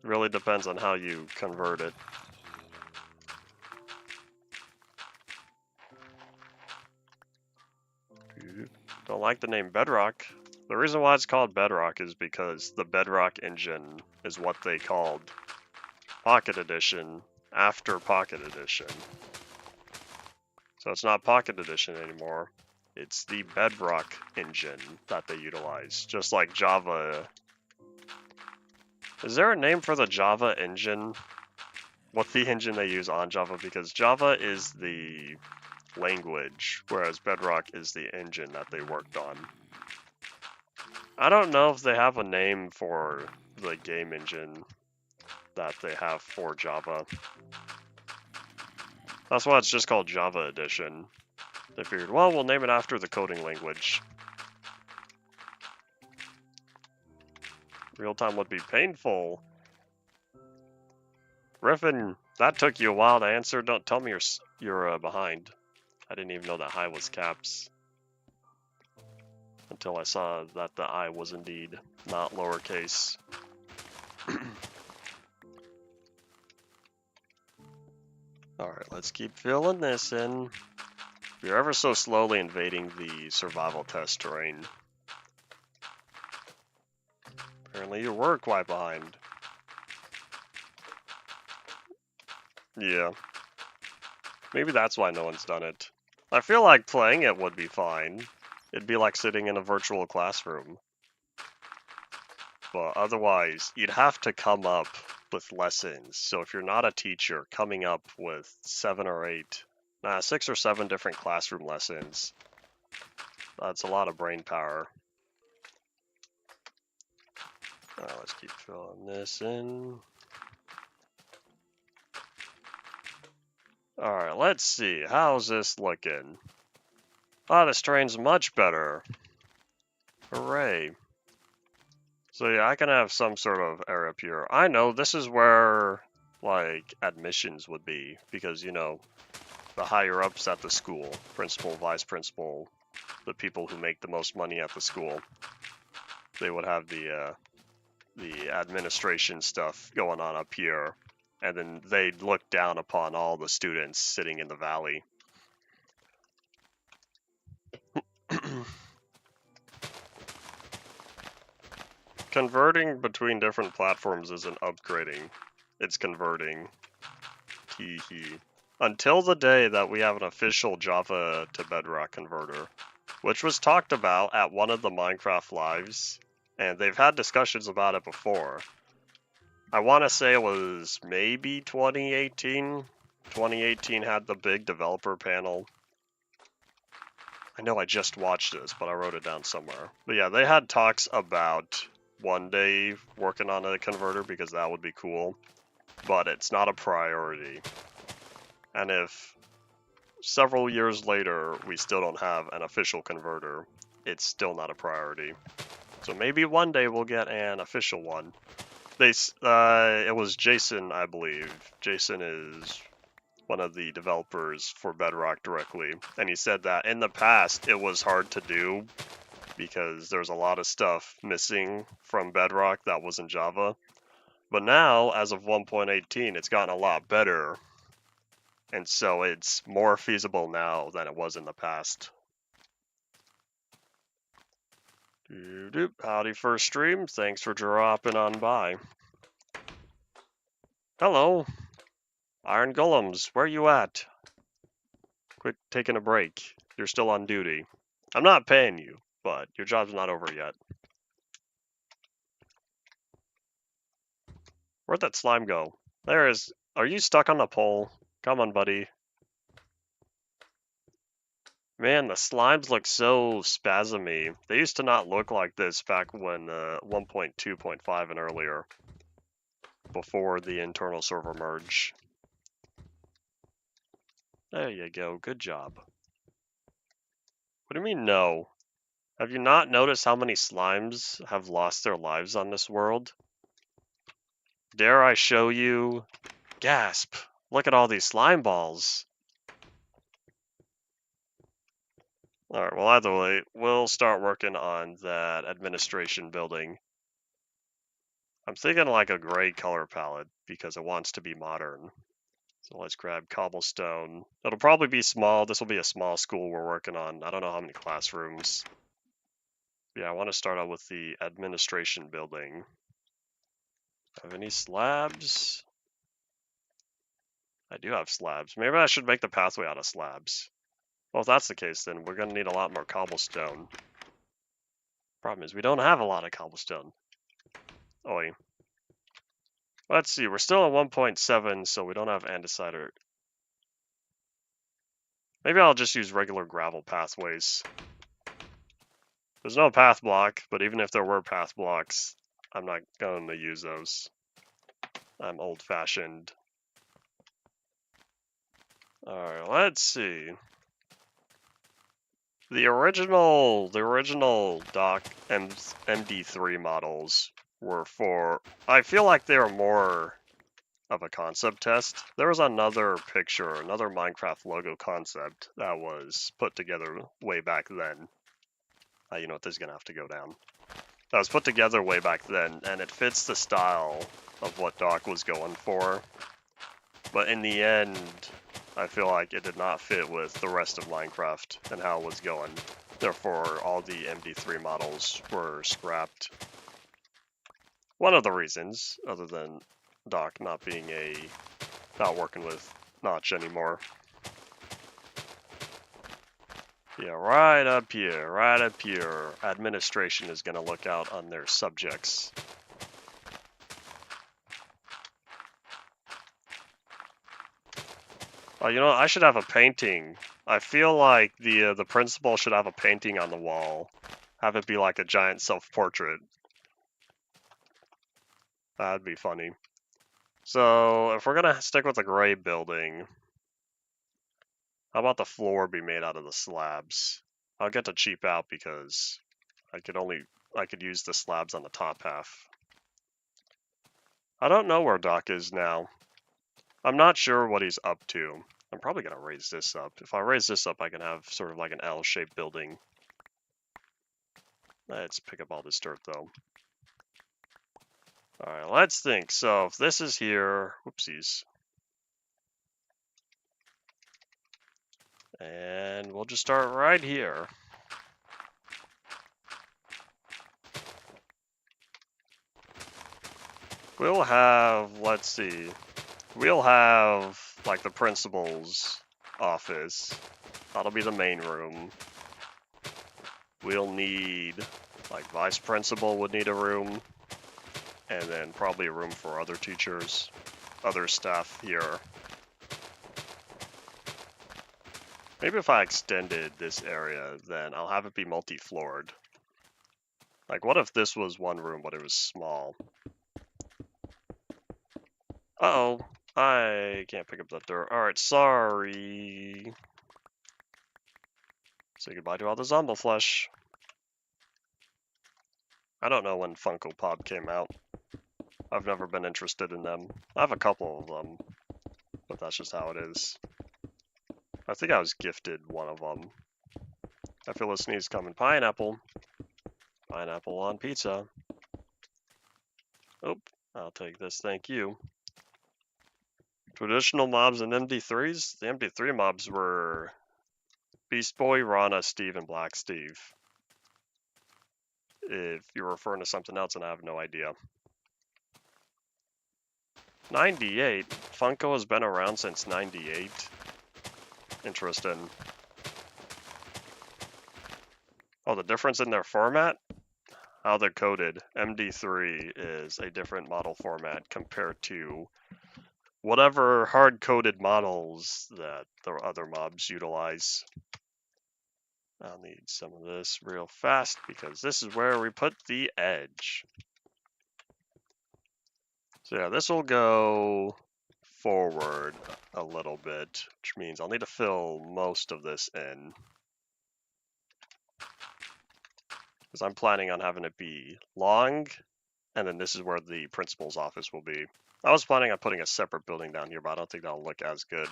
Really depends on how you convert it. Don't like the name Bedrock. The reason why it's called Bedrock is because the Bedrock engine is what they called Pocket Edition after Pocket Edition. So it's not Pocket Edition anymore. It's the Bedrock engine that they utilize, just like Java. Is there a name for the Java engine? What the engine they use on Java? Because Java is the language, whereas Bedrock is the engine that they worked on. I don't know if they have a name for the game engine that they have for Java. That's why it's just called Java Edition. They figured, well, we'll name it after the coding language. Real time would be painful. Griffin, that took you a while to answer. Don't tell me you're behind. I didn't even know that high was caps. Until I saw that the I was indeed not lowercase. Alright, let's keep filling this in. You're ever so slowly invading the survival test terrain. Apparently you were quite behind. Yeah. Maybe that's why no one's done it. I feel like playing it would be fine. It'd be like sitting in a virtual classroom. But otherwise, you'd have to come up with lessons. So if you're not a teacher, coming up with 6 or 7 different classroom lessons, that's a lot of brain power. Let's keep filling this in. Alright, let's see. How's this looking? Ah, this terrain's much better. Hooray. So yeah, I can have some sort of area up here. I know this is where, like, admissions would be. Because, you know, the higher ups at the school, principal, vice principal, the people who make the most money at the school, they would have the administration stuff going on up here. And then they'd look down upon all the students sitting in the valley. Converting between different platforms isn't upgrading, it's converting. Hee hee. Until the day that we have an official Java to Bedrock converter, which was talked about at one of the Minecraft lives, and they've had discussions about it before. I want to say it was maybe 2018. 2018 had the big developer panel. I know I just watched this, but I wrote it down somewhere. But yeah, they had talks about one day working on a converter because that would be cool, but it's not a priority. And if several years later we still don't have an official converter, it's still not a priority. So maybe one day we'll get an official one. It was Jason, I believe. Jason is one of the developers for Bedrock directly, and he said that in the past it was hard to do because there's a lot of stuff missing from Bedrock that was in Java. But now, as of 1.18, it's gotten a lot better, and so it's more feasible now than it was in the past. Howdy first stream, thanks for dropping on by. Hello, Iron Golems, where you at? Quit taking a break, you're still on duty. I'm not paying you, but your job's not over yet. Where'd that slime go? There is. Are you stuck on the pole? Come on, buddy. Man, the slimes look so spasmy. They used to not look like this back when 1.2.5 and earlier, before the internal server merge. There you go. Good job. What do you mean, no? Have you not noticed how many slimes have lost their lives on this world? Dare I show you? Gasp! Look at all these slime balls. Alright, well, either way, we'll start working on that administration building. I'm thinking like a gray color palette because it wants to be modern. So let's grab cobblestone. It'll probably be small. This will be a small school we're working on. I don't know how many classrooms. Yeah, I want to start out with the administration building. Have any slabs? I do have slabs. Maybe I should make the pathway out of slabs. Well, if that's the case, then we're going to need a lot more cobblestone. Problem is, we don't have a lot of cobblestone. Oi. Let's see, we're still at 1.7, so we don't have andesite or... Maybe I'll just use regular gravel pathways. There's no path block, but even if there were path blocks, I'm not going to use those. I'm old-fashioned. Alright, let's see. The original dock MD3 models were for... I feel like they were more of a concept test. There was another picture, another Minecraft logo concept that was put together way back then. You know what, this is going to have to go down. That was put together way back then, and it fits the style of what Doc was going for. But in the end, I feel like it did not fit with the rest of Minecraft and how it was going. Therefore, all the MD3 models were scrapped. One of the reasons, other than Doc not working with Notch anymore. Yeah, right up here. Administration is going to look out on their subjects. Oh, you know what? I should have a painting. I feel like the principal should have a painting on the wall. Have it be like a giant self-portrait. That'd be funny. So, if we're going to stick with the gray building, how about the floor be made out of the slabs? I'll get to cheap out because I could use the slabs on the top half. I don't know where Doc is now. I'm not sure what he's up to. I'm probably going to raise this up. If I raise this up, I can have sort of like an L-shaped building. Let's pick up all this dirt, though. Alright, let's think. So, if this is here... Whoopsies. And we'll just start right here. We'll have, let's see, we'll have, like, the principal's office. That'll be the main room. We'll need, like, vice principal would need a room. And then probably a room for other teachers, other staff here. Maybe if I extended this area, then I'll have it be multi-floored. Like, what if this was one room, but it was small? Uh-oh, I can't pick up that dirt. Alright, sorry. Say goodbye to all the zombie flesh. I don't know when Funko Pop came out. I've never been interested in them. I have a couple of them, but that's just how it is. I think I was gifted one of them. I feel a sneeze coming. Pineapple. Pineapple on pizza. Oh, I'll take this, thank you. Traditional mobs and MD3s? The MD3 mobs were Beast Boy, Rana, Steve, and Black Steve. If you're referring to something else, and I have no idea. 98? Funko has been around since 98. Interesting. Oh, the difference in their format? How they're coded. MD3 is a different model format compared to whatever hard-coded models that the other mobs utilize. I'll need some of this real fast because this is where we put the edge. So yeah, this will go forward a little bit, which means I'll need to fill most of this in. Because I'm planning on having it be long, and then this is where the principal's office will be. I was planning on putting a separate building down here, but I don't think that'll look as good.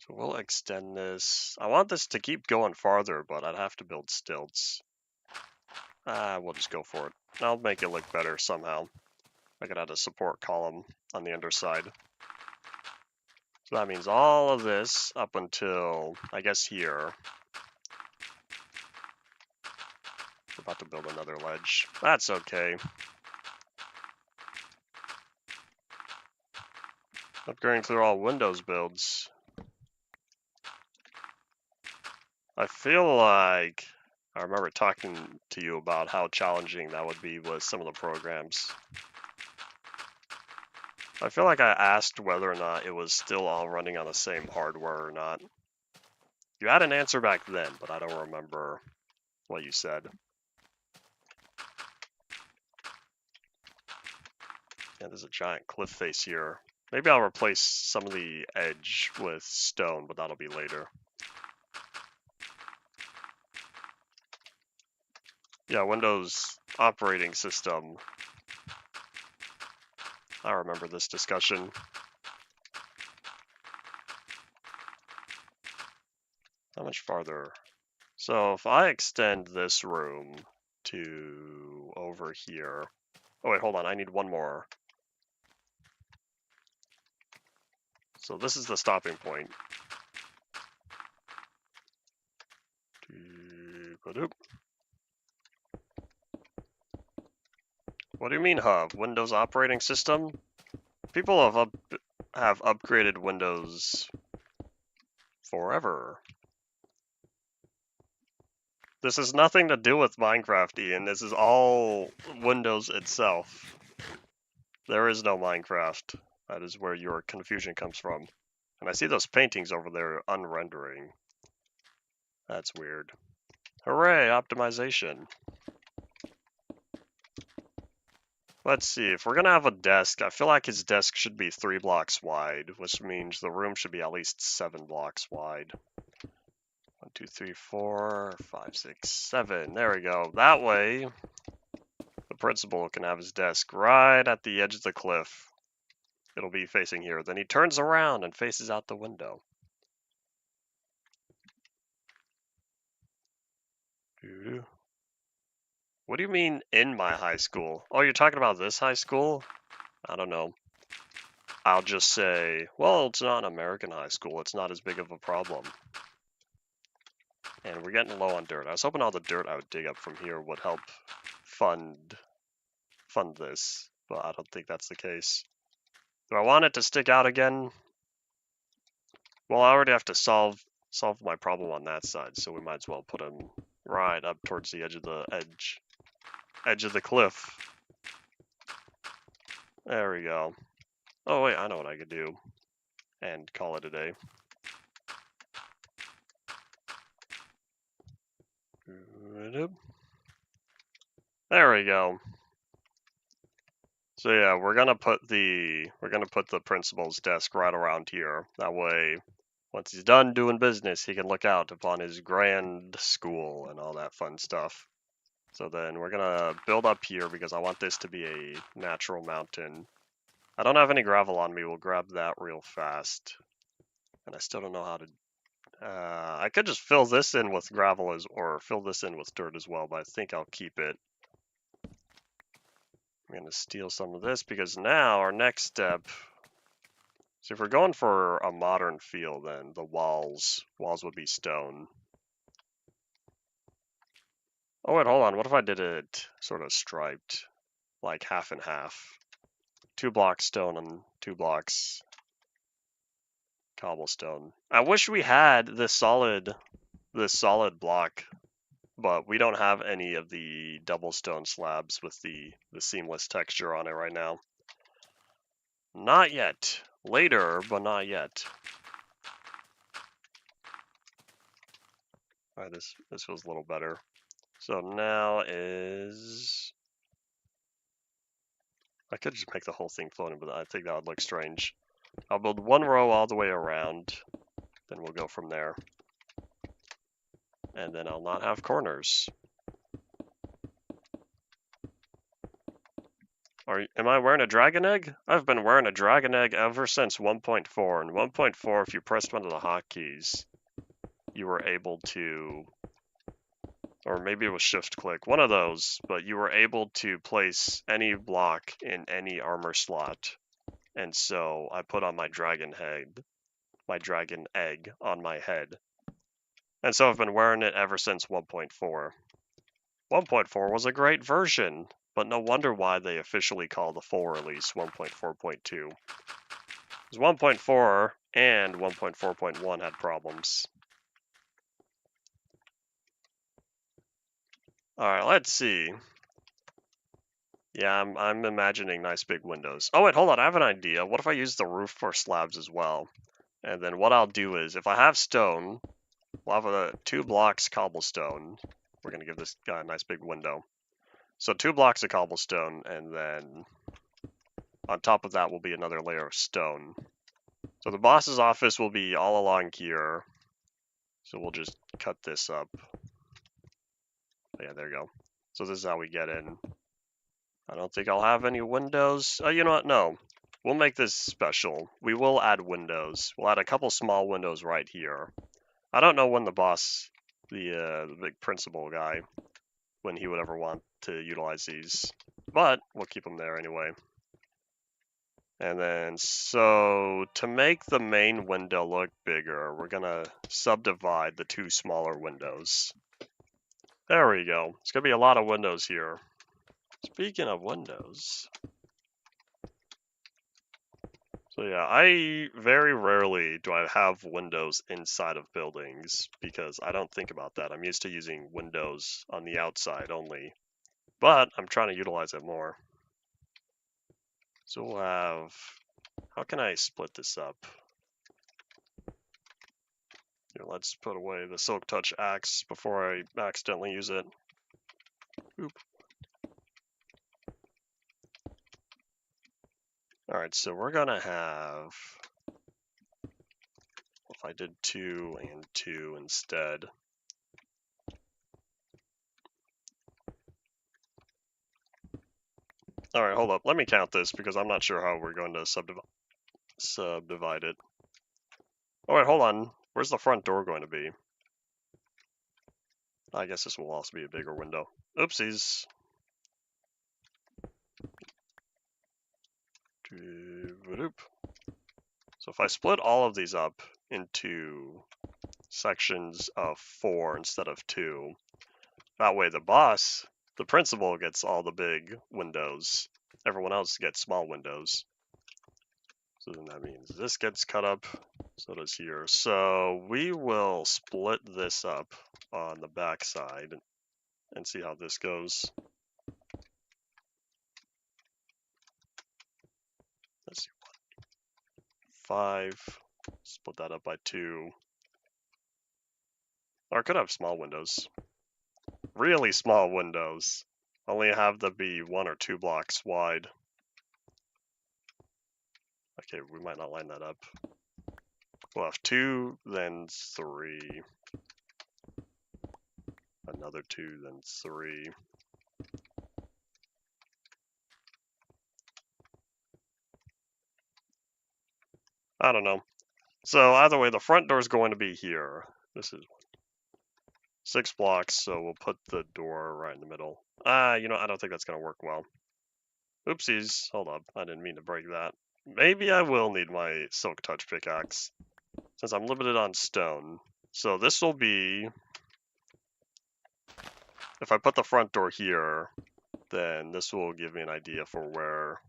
So we'll extend this. I want this to keep going farther, but I'd have to build stilts. We'll just go for it. I'll make it look better somehow. I could add a support column on the underside. So that means all of this up until, I guess, here. We're about to build another ledge. That's okay. Upgrading through all Windows builds. I feel like I remember talking to you about how challenging that would be with some of the programs. I feel like I asked whether or not it was still all running on the same hardware or not. You had an answer back then, but I don't remember what you said. Yeah, there's a giant cliff face here. Maybe I'll replace some of the edge with stone, but that'll be later. Yeah, Windows operating system. I remember this discussion. How much farther? So if I extend this room to over here. Oh wait, hold on, I need one more. So this is the stopping point. What do you mean hub? Windows operating system? People have upgraded Windows forever. This has nothing to do with Minecraft, Ian. This is all Windows itself. There is no Minecraft. That is where your confusion comes from. And I see those paintings over there unrendering. That's weird. Hooray, optimization. Let's see, if we're gonna have a desk, I feel like his desk should be 3 blocks wide, which means the room should be at least 7 blocks wide. 1, 2, 3, 4, 5, 6, 7. There we go. That way, the principal can have his desk right at the edge of the cliff. It'll be facing here. Then he turns around and faces out the window. What do you mean in my high school? Oh, you're talking about this high school? I don't know. I'll just say, well, it's not an American high school. It's not as big of a problem. And we're getting low on dirt. I was hoping all the dirt I would dig up from here would help fund this, but I don't think that's the case. Do I want it to stick out again? Well, I already have to solve my problem on that side, so we might as well put him right up towards the edge of the cliff. There we go. Oh wait, I know what I could do. And call it a day. There we go. So yeah, we're gonna put the principal's desk right around here. That way, once he's done doing business, he can look out upon his grand school and all that fun stuff. So then we're gonna build up here because I want this to be a natural mountain. I don't have any gravel on me. We'll grab that real fast. And I still don't know how to... I could just fill this in with gravel or fill this in with dirt as well, but I think I'll keep it. I'm going to steal some of this because now our next step... So if we're going for a modern feel, then the walls would be stone. Oh wait, hold on. What if I did it sort of striped, like half and half? 2 blocks stone and 2 blocks cobblestone. I wish we had this solid block, but we don't have any of the double stone slabs with the seamless texture on it right now. Not yet. Later, but not yet. Alright, this feels a little better. So now is... I could just make the whole thing floating, but I think that would look strange. I'll build one row all the way around, then we'll go from there. And then I'll not have corners. Am I wearing a dragon egg? I've been wearing a dragon egg ever since 1.4. And 1.4, if you pressed one of the hotkeys, you were able to, or maybe it was shift click, one of those, but you were able to place any block in any armor slot. And so I put on my dragon egg on my head. And so I've been wearing it ever since 1.4. 1.4 was a great version, but no wonder why they officially call the full release 1.4.2. 1.4 and 1.4.1 had problems. Alright, let's see. Yeah, I'm imagining nice big windows. Oh wait, hold on, I have an idea. What if I use the roof for slabs as well? And then what I'll do is, if I have stone, we'll have 2 blocks cobblestone. We're going to give this guy a nice big window. So 2 blocks of cobblestone, and then on top of that will be another layer of stone. So the boss's office will be all along here. So we'll just cut this up. Yeah, there you go. So this is how we get in. I don't think I'll have any windows. You know what? No. We'll make this special. We will add windows. We'll add a couple small windows right here. I don't know when the boss, the big principal guy, when he would ever want to utilize these. But we'll keep them there anyway. And then, so to make the main window look bigger, we're gonna subdivide the 2 smaller windows. There we go. It's gonna be a lot of windows here. Speaking of windows. So yeah, I very rarely do I have windows inside of buildings because I don't think about that. I'm used to using windows on the outside only. But I'm trying to utilize it more. So we'll have, how can I split this up? Here, let's put away the Silk Touch axe before I accidentally use it. Oop. Alright, so we're gonna have, if I did 2 and 2 instead. Alright, hold up. Let me count this because I'm not sure how we're going to subdivide it. Oh wait, hold on. Where's the front door going to be? I guess this will also be a bigger window. Oopsies. So if I split all of these up into sections of 4 instead of 2, that way the boss, the principal, gets all the big windows. Everyone else gets small windows. So then that means this gets cut up, so does here. So we will split this up on the back side and see how this goes. Let's see, 5, split that up by 2. Or I could have small windows. Really small windows. Only have to be 1 or 2 blocks wide. Okay, we might not line that up. We'll have 2, then 3. Another 2, then 3. I don't know. So either way, the front door is going to be here. This is 6 blocks, so we'll put the door right in the middle. You know, I don't think that's going to work well. Oopsies. Hold up. I didn't mean to break that. Maybe I will need my Silk Touch pickaxe, since I'm limited on stone. So this will be, if I put the front door here, then this will give me an idea for where,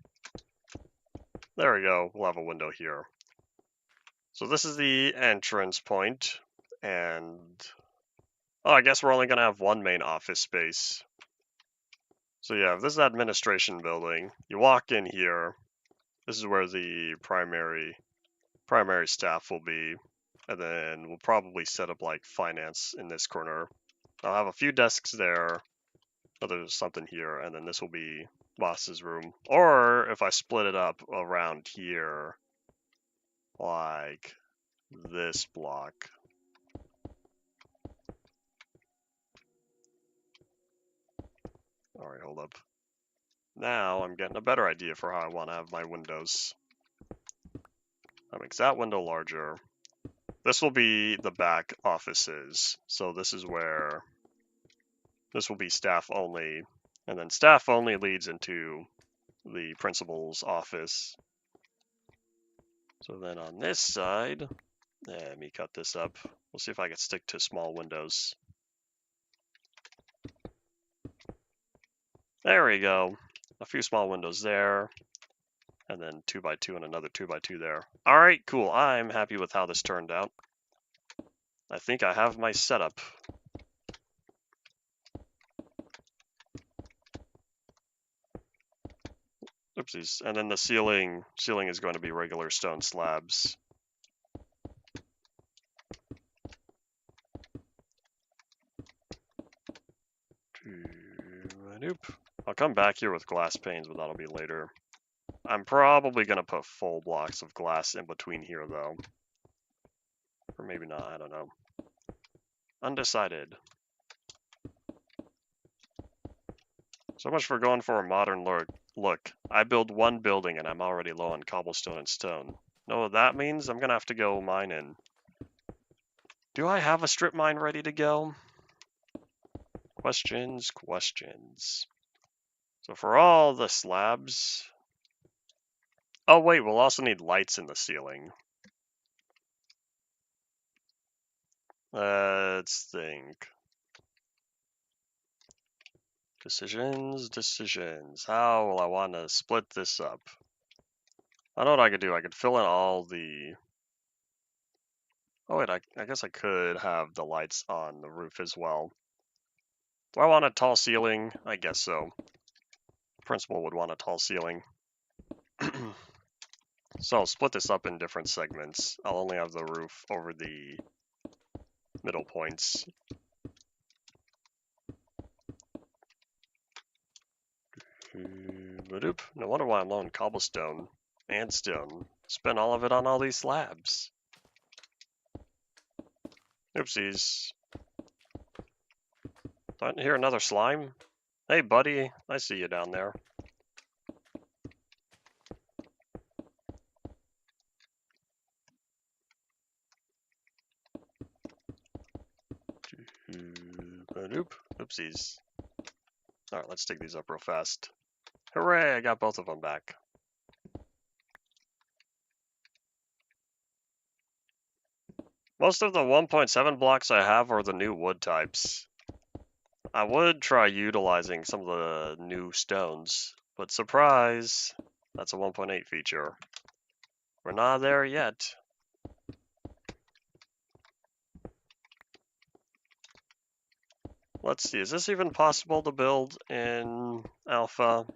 there we go, we'll have a window here. So this is the entrance point, and, oh, I guess we're only going to have 1 main office space. So yeah, if this is the administration building, you walk in here, this is where the primary staff will be, and then we'll probably set up like finance in this corner. I'll have a few desks there, but there's something here, and then this will be boss's room. Or if I split it up around here, like this block. Alright, hold up. Now I'm getting a better idea for how I want to have my windows. That makes that window larger. This will be the back offices. So this is where this will be staff only. And then staff only leads into the principal's office. So then on this side, let me cut this up. We'll see if I can stick to small windows. There we go. A few small windows there. And then 2x2 and another 2x2 there. Alright, cool. I'm happy with how this turned out. I think I have my setup. Oopsies. And then the ceiling is going to be regular stone slabs. I'll come back here with glass panes, but that'll be later. I'm probably going to put full blocks of glass in between here, though. Or maybe not, I don't know. Undecided. So much for going for a modern look. I build one building and I'm already low on cobblestone and stone. Know what that means? I'm going to have to go mining. Do I have a strip mine ready to go? Questions. So for all the slabs... Oh wait, we'll also need lights in the ceiling. Let's think. Decisions. How will I want to split this up? I know what I could do. I could fill in all the... Oh wait, I guess I could have the lights on the roof as well. Do I want a tall ceiling? I guess so. Principal would want a tall ceiling. So I'll split this up in different segments. I'll only have the roof over the middle points. No wonder why I'm low on cobblestone and stone. Spend all of it on all these slabs. Oopsies. Don't hear another slime? Hey buddy, I see you down there. Oopsies. Alright, let's dig these up real fast. Hooray, I got both of them back. Most of the 1.7 blocks I have are the new wood types. I would try utilizing some of the new stones, but surprise, that's a 1.8 feature. We're not there yet. Let's see, is this even possible to build in Alpha?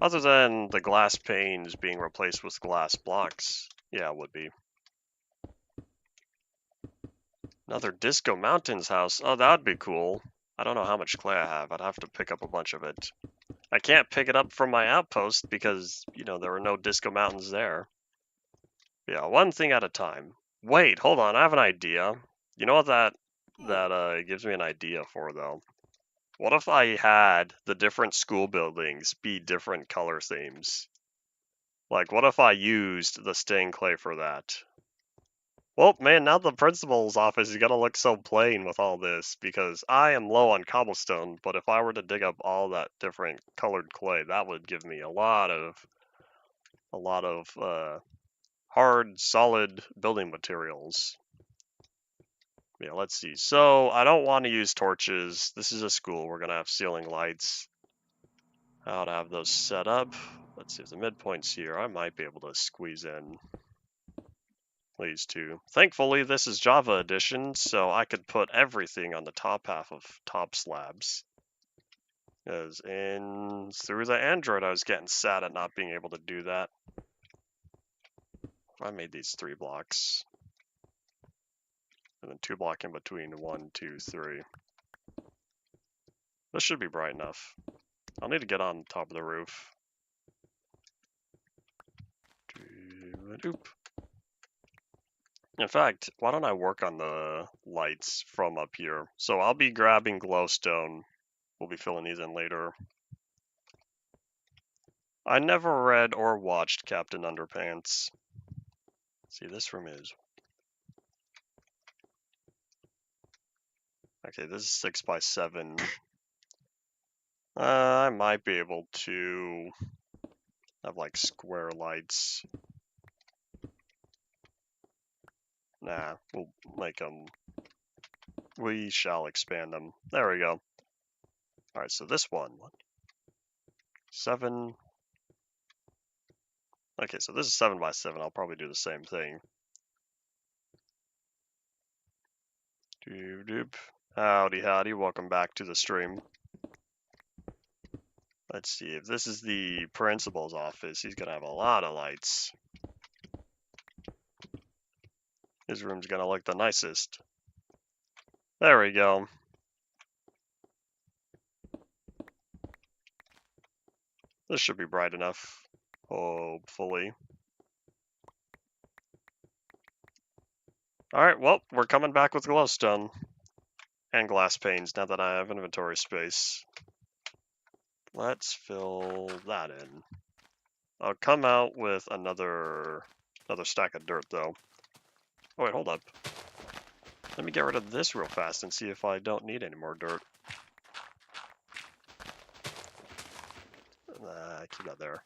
Other than the glass panes being replaced with glass blocks, yeah, it would be. Another Disco Mountains house. Oh, that would be cool. I don't know how much clay I have. I'd have to pick up a bunch of it. I can't pick it up from my outpost because, you know, there are no Disco Mountains there. Yeah, one thing at a time. Wait, hold on. I have an idea. You know what that gives me an idea for, though? What if I had the different school buildings be different color themes? Like, what if I used the stained clay for that? Well, man, now the principal's office is gonna look so plain with all this because I am low on cobblestone, but if I were to dig up all that different colored clay, that would give me a lot of hard, solid building materials. Yeah, let's see. So I don't want to use torches. This is a school. We're gonna have ceiling lights. How to have those set up. Let's see if the midpoint's here. I might be able to squeeze in these two. Thankfully, this is Java edition, so I could put everything on the top half of top slabs. Because through the Android, I was getting sad at not being able to do that. I made these 3 blocks. And then 2 block in between, 1, 2, 3. This should be bright enough. I'll need to get on top of the roof. In fact, why don't I work on the lights from up here? So I'll be grabbing glowstone. We'll be filling these in later. I never read or watched Captain Underpants. See, this room is... Okay, this is 6x7. I might be able to have like square lights. Nah, we'll make them. We shall expand them. There we go. Alright, so this one. 7. Okay, so this is 7x7. I'll probably do the same thing. Doop doop. Howdy, howdy. Welcome back to the stream. Let's see, if this is the principal's office, he's gonna have a lot of lights. His room's gonna look the nicest. There we go. This should be bright enough, hopefully. Alright, well, we're coming back with glowstone. And glass panes, now that I have inventory space. Let's fill that in. I'll come out with another stack of dirt, though. Oh, wait, hold up. Let me get rid of this real fast and see if I don't need any more dirt. Keep that there.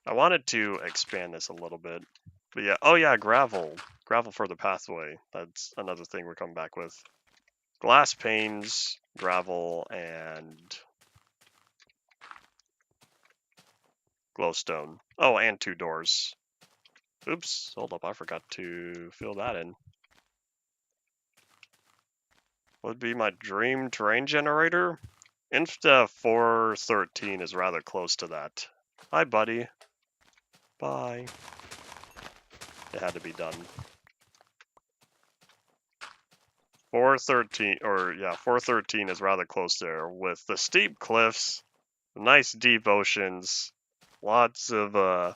I wanted to expand this a little bit. But yeah, oh yeah, gravel. Gravel for the pathway. That's another thing we're coming back with. Glass panes, gravel, and glowstone. Oh, and 2 doors. Oops, hold up, I forgot to fill that in. Would be my dream terrain generator? Insta 413 is rather close to that. Hi, buddy. Bye. It had to be done. 413 is rather close there, with the steep cliffs, nice deep oceans, lots of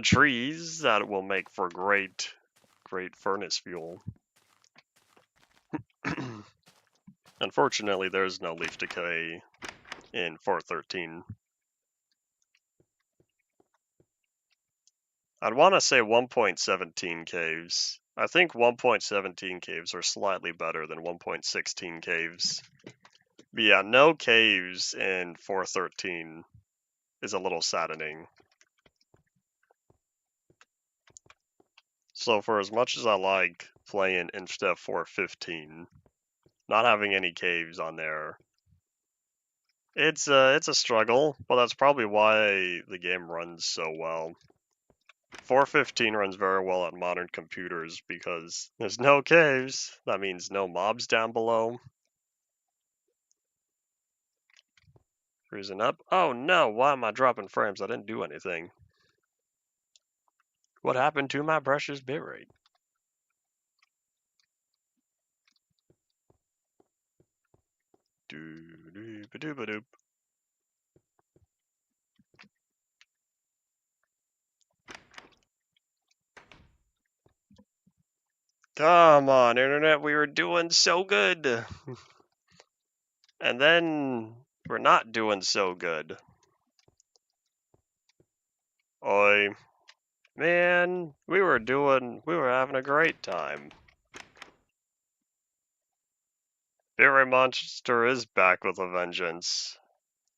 trees that will make for great furnace fuel. Unfortunately, there's no leaf decay in 413. I'd want to say 1.17 caves. I think 1.17 caves are slightly better than 1.16 caves. But yeah, no caves in 413 is a little saddening. So for as much as I like playing Insta 415, not having any caves on there, it's a struggle, but that's probably why the game runs so well. 415 runs very well on modern computers because there's no caves. That means no mobs down below. Freezing up. Oh no, why am I dropping frames? I didn't do anything. What happened to my precious bitrate? Doo-doo-ba-doo-ba-doop. Come on, internet, we were doing so good. And then we're not doing so good. Oi. Man, we were having a great time. Fairy Monster is back with a vengeance.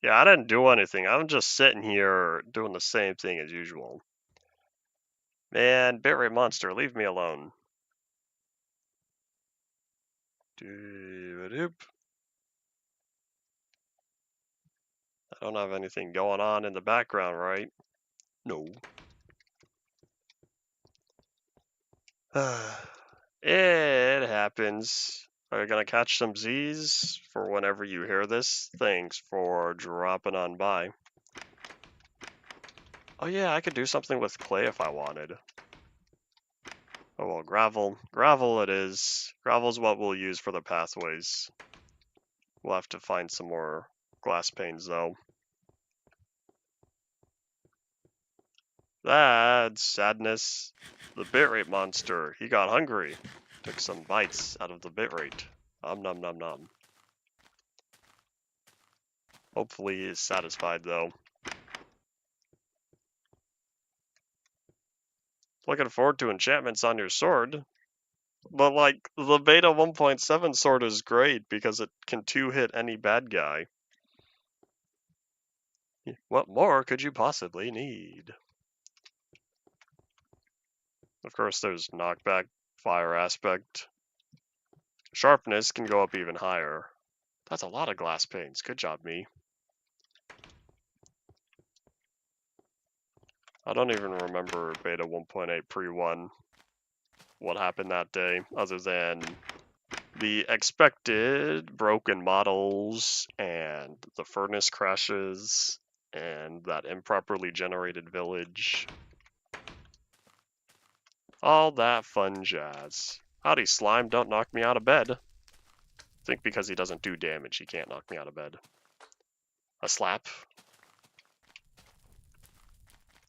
Yeah, I didn't do anything. I'm just sitting here doing the same thing as usual. Man, Berry Monster, leave me alone. Doo-ba-doop. I don't have anything going on in the background, right? No. It happens. Are you gonna catch some Z's for whenever you hear this? Thanks for dropping on by. Oh yeah, I could do something with clay if I wanted. Oh well, gravel. Gravel it is. Gravel's what we'll use for the pathways. We'll have to find some more glass panes, though. That's sadness. The bitrate monster. He got hungry. Took some bites out of the bitrate. Nom nom nom nom. Hopefully he is satisfied, though. Looking forward to enchantments on your sword. But, like, the beta 1.7 sword is great because it can two-hit any bad guy. What more could you possibly need? Of course, there's knockback, fire aspect. Sharpness can go up even higher. That's a lot of glass panes. Good job, me. I don't even remember beta 1.8 pre-1 what happened that day, other than the expected broken models and the furnace crashes and that improperly generated village. All that fun jazz. Howdy, slime, don't knock me out of bed. I think because he doesn't do damage, he can't knock me out of bed. A slap.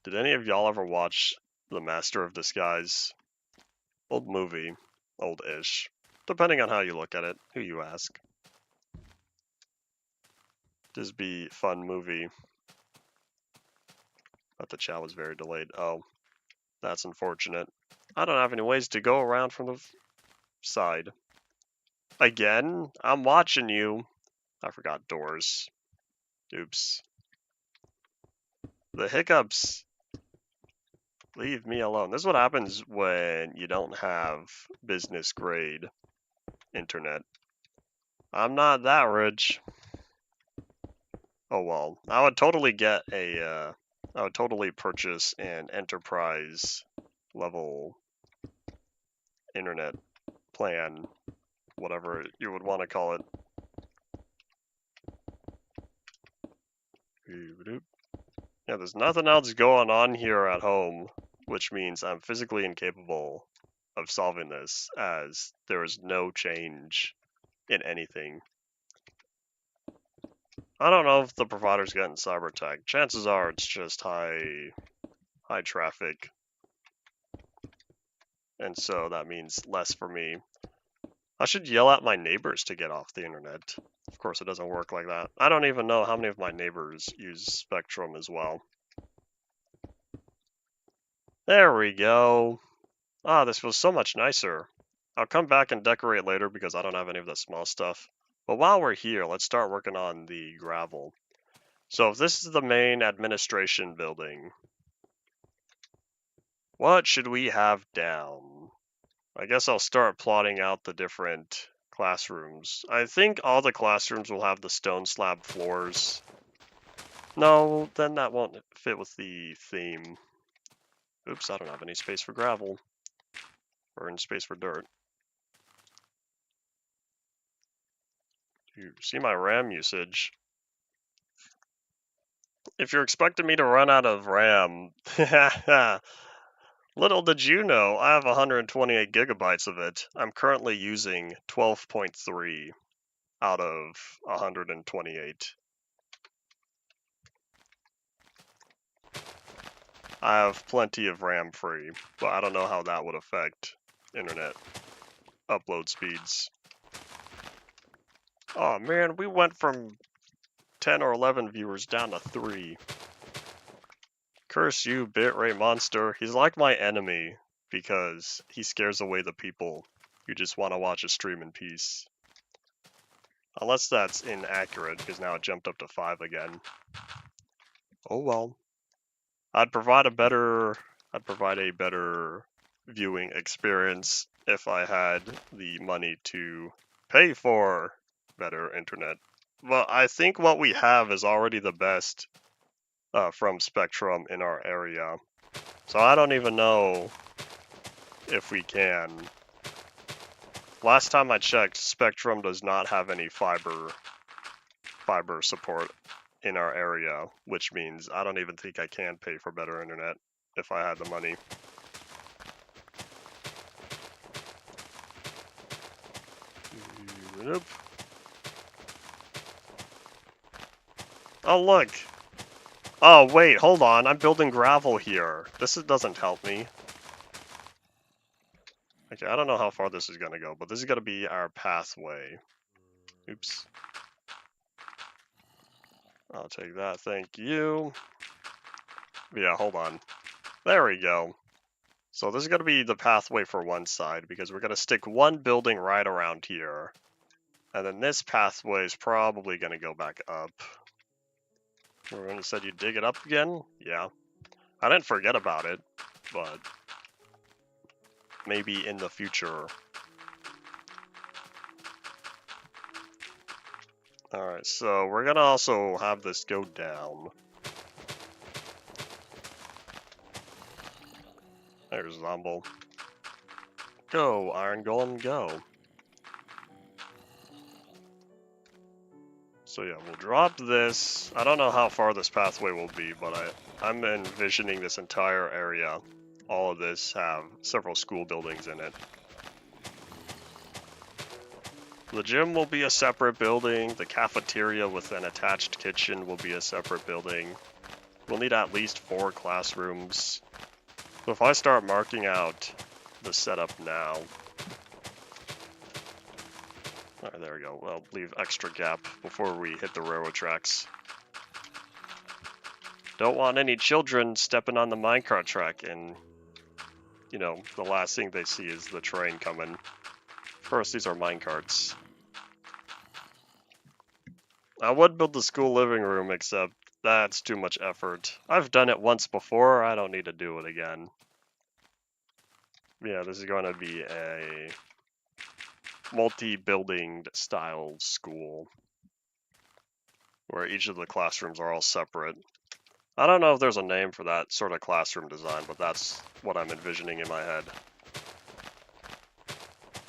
Did any of y'all ever watch The Master of Disguise? Old movie. Old-ish. Depending on how you look at it, who you ask. This be fun movie. But the chat was very delayed. Oh, that's unfortunate. I don't have any ways to go around from the side. Again? I'm watching you. I forgot doors. Oops. The hiccups. Leave me alone. This is what happens when you don't have business grade internet. I'm not that rich. Oh well. I would totally get a, I would totally purchase an enterprise level internet plan, whatever you would want to call it. Yeah, there's nothing else going on here at home, which means I'm physically incapable of solving this, as there is no change in anything. I don't know if the provider's getting cyber attacked. Chances are it's just high traffic, and so that means less for me. I should yell at my neighbors to get off the internet. Of course, it doesn't work like that. I don't even know how many of my neighbors use Spectrum as well. There we go. Ah, this feels so much nicer. I'll come back and decorate later because I don't have any of that small stuff. But while we're here, let's start working on the gravel. So if this is the main administration building, what should we have down? I guess I'll start plotting out the different classrooms. I think all the classrooms will have the stone slab floors. No, then that won't fit with the theme. Oops, I don't have any space for gravel. Or any space for dirt. You see my RAM usage. If you're expecting me to run out of RAM, little did you know, I have 128 gigabytes of it. I'm currently using 12.3 out of 128. I have plenty of RAM free, but I don't know how that would affect internet upload speeds. Oh man, we went from 10 or 11 viewers down to 3. Curse you, bitrate monster. He's like my enemy because he scares away the people who just want to watch a stream in peace. Unless that's inaccurate, because now it jumped up to 5 again. Oh well. I'd provide a better viewing experience if I had the money to pay for better internet. Well, I think what we have is already the best from Spectrum in our area. So I don't even know if we can. Last time I checked, Spectrum does not have any fiber support in our area, which means I don't even think I can pay for better internet if I had the money. Nope. Oh, look. Oh, wait, hold on. I'm building gravel here. Doesn't help me. Okay, I don't know how far this is going to go, but this is going to be our pathway. Oops. I'll take that, thank you. Yeah, hold on. There we go. So this is going to be the pathway for one side, because we're going to stick one building right around here. And then this pathway is probably going to go back up. Everyone said you dig it up again? Yeah. I didn't forget about it, but maybe in the future. Alright, so we're gonna also have this go down. There's Zomble. Go, Iron Golem, go. So yeah, we'll drop this. I don't know how far this pathway will be, but I'm envisioning this entire area. All of this have several school buildings in it. The gym will be a separate building. The cafeteria with an attached kitchen will be a separate building. We'll need at least 4 classrooms. So if I start marking out the setup now, alright, there we go. I'll leave extra gap before we hit the railroad tracks. Don't want any children stepping on the minecart track and, you know, the last thing they see is the train coming. First, these are minecarts. I would build the school living room, except that's too much effort. I've done it once before, I don't need to do it again. Yeah, this is going to be a multi-building style school, where each of the classrooms are all separate. I don't know if there's a name for that sort of classroom design, but that's what I'm envisioning in my head.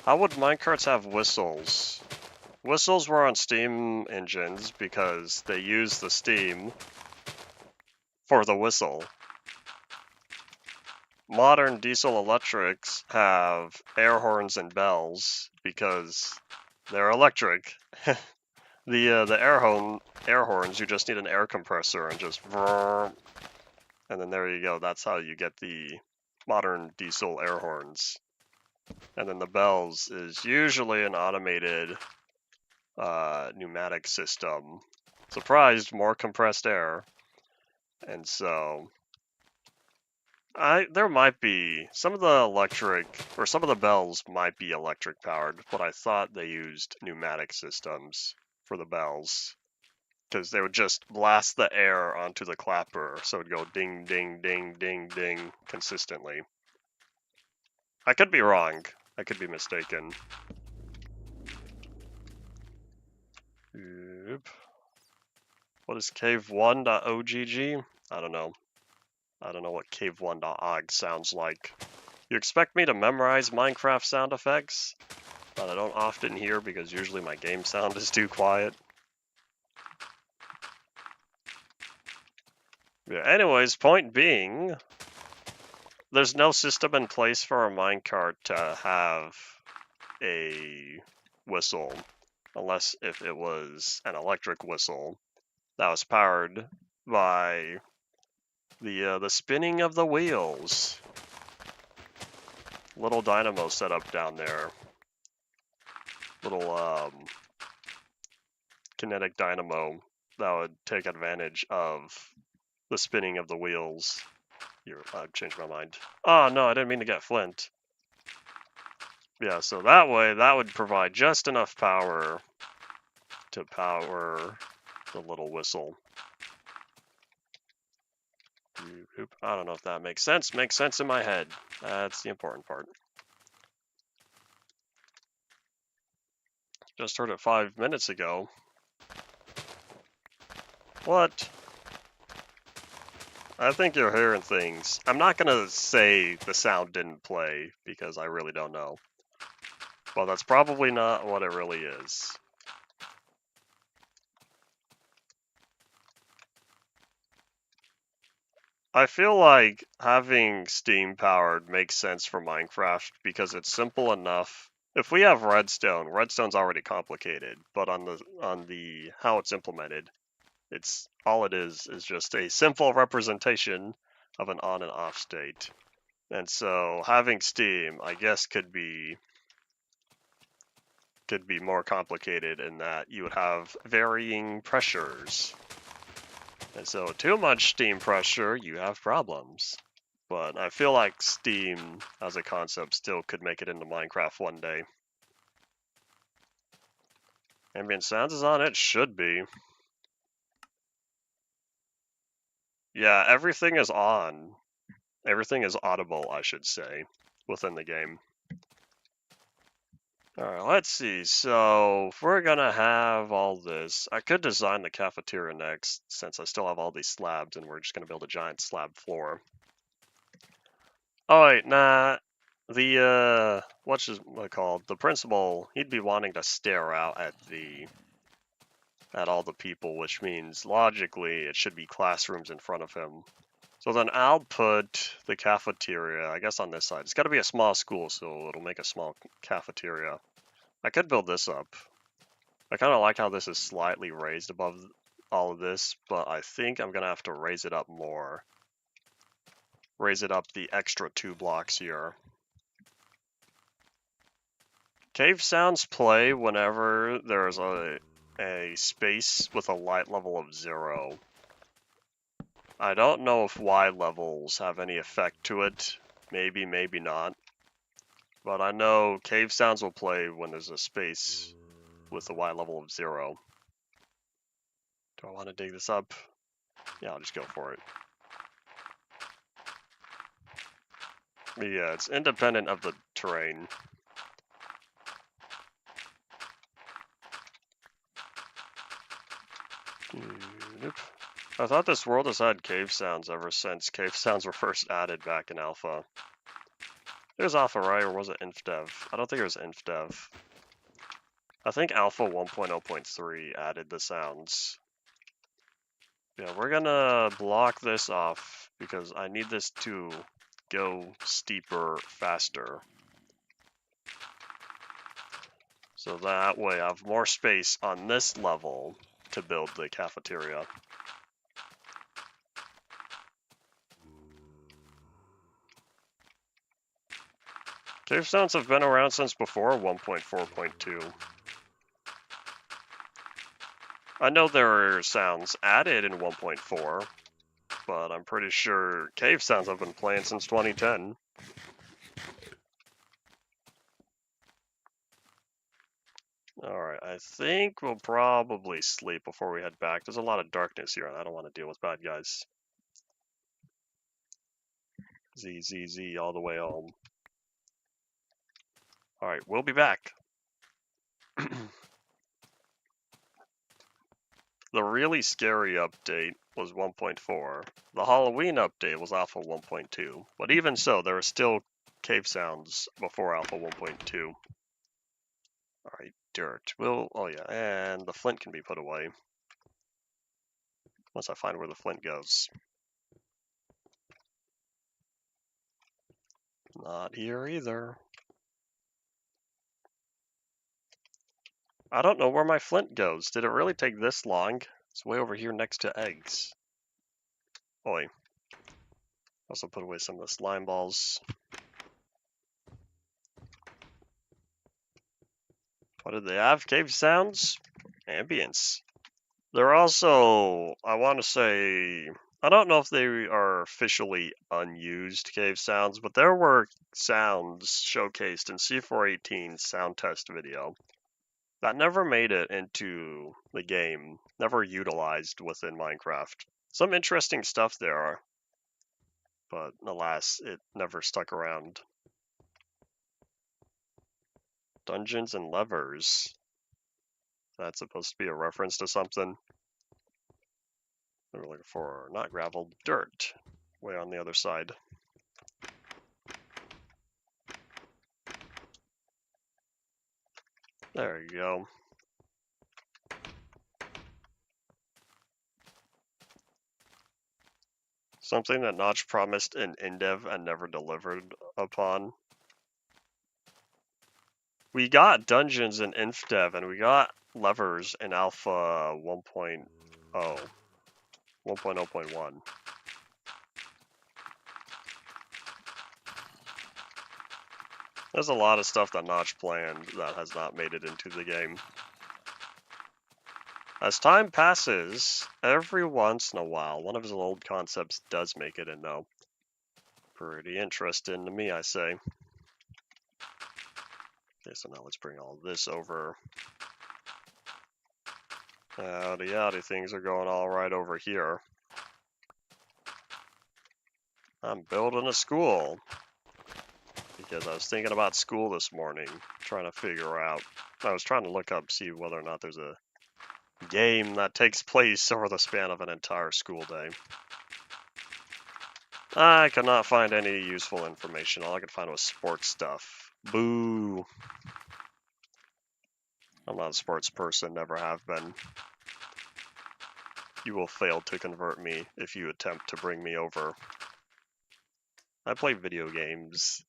How would minecarts have whistles? Whistles were on steam engines because they use the steam for the whistle. Modern diesel electrics have air horns and bells because they're electric. The air horns, you just need an air compressor and just vrrr, and then there you go. That's how you get the modern diesel air horns. And then the bells is usually an automated pneumatic system. Surprised, more compressed air. And so there might be some of the bells might be electric powered, but I thought they used pneumatic systems for the bells, because they would just blast the air onto the clapper, so it would go ding, ding, ding, ding, ding consistently. I could be wrong. I could be mistaken. Yep. What is cave1.ogg? I don't know. I don't know what cave1.og sounds like. You expect me to memorize Minecraft sound effects that I don't often hear because usually my game sound is too quiet? Yeah, anyways, point being, there's no system in place for a minecart to have a whistle, unless if it was an electric whistle that was powered by the spinning of the wheels. Little dynamo set up down there. Little kinetic dynamo that would take advantage of the spinning of the wheels. I've changed my mind. Oh no, I didn't mean to get flint. Yeah, so that way, that would provide just enough power to power the little whistle. I don't know if that makes sense. Makes sense in my head. That's the important part. Just heard it 5 minutes ago. What? I think you're hearing things. I'm not gonna say the sound didn't play, because I really don't know. Well, that's probably not what it really is. I feel like having steam powered makes sense for Minecraft because it's simple enough. If we have redstone's already complicated, but on the how it's implemented, It's all it is just a simple representation of an on and off state. And so having steam, I guess, could be more complicated in that you would have varying pressures. And so too much steam pressure, you have problems. But I feel like steam as a concept still could make it into Minecraft one day. Ambient sounds is on, it should be. Yeah, everything is on. Everything is audible, I should say, within the game. Alright, let's see. So, if we're gonna have all this, I could design the cafeteria next, since I still have all these slabs, and we're just gonna build a giant slab floor. Oh wait, nah. The, what's it called? The principal, he'd be wanting to stare out at all the people, which means, logically, it should be classrooms in front of him. So then I'll put the cafeteria, I guess, on this side. It's gotta be a small school, so it'll make a small cafeteria. I could build this up. I kind of like how this is slightly raised above all of this, but I think I'm going to have to raise it up more. Raise it up the extra 2 blocks here. Cave sounds play whenever there's a space with a light level of 0. I don't know if Y levels have any effect to it. Maybe, maybe not. But I know cave sounds will play when there's a space with a Y level of 0. Do I want to dig this up? Yeah, I'll just go for it. Yeah, it's independent of the terrain. I thought this world has had cave sounds ever since cave sounds were first added back in alpha. It was alpha, right? Or was it infdev? I don't think it was infdev. I think alpha 1.0.3 added the sounds. Yeah, we're gonna block this off because I need this to go steeper faster. So that way I have more space on this level to build the cafeteria. Cave sounds have been around since before 1.4.2. I know there are sounds added in 1.4, but I'm pretty sure cave sounds have been playing since 2010. Alright, I think we'll probably sleep before we head back. There's a lot of darkness here, and I don't want to deal with bad guys. Z, all the way home. Alright, we'll be back. The really scary update was 1.4. The Halloween update was alpha 1.2. But even so, there were still cave sounds before alpha 1.2. Alright, dirt. Oh yeah, and the flint can be put away. Once I find where the flint goes. Not here either. I don't know where my flint goes. Did it really take this long? It's way over here next to eggs. Oi. Also put away some of the slime balls. What did they have? Cave sounds? Ambience. They're also, I want to say, I don't know if they are officially unused cave sounds, but there were sounds showcased in C418's sound test video that never made it into the game, never utilized within Minecraft. Some interesting stuff there, but alas, it never stuck around. Dungeons and levers. That's supposed to be a reference to something. We're looking for not gravel, dirt, way on the other side. There you go. Something that Notch promised in Indev and never delivered upon. We got dungeons in InfDev and we got levers in Alpha 1.0. 1.0.1. There's a lot of stuff that Notch planned that has not made it into the game. As time passes, every once in a while, one of his old concepts does make it in, though. Pretty interesting to me, I say. Okay, so now let's bring all this over. Howdy, howdy, things are going all right over here. I'm building a school. Because I was thinking about school this morning, trying to figure out. I was trying to look up, see whether or not there's a game that takes place over the span of an entire school day. I could not find any useful information. All I could find was sports stuff. Boo. I'm not a sports person, never have been. You will fail to convert me if you attempt to bring me over. I play video games.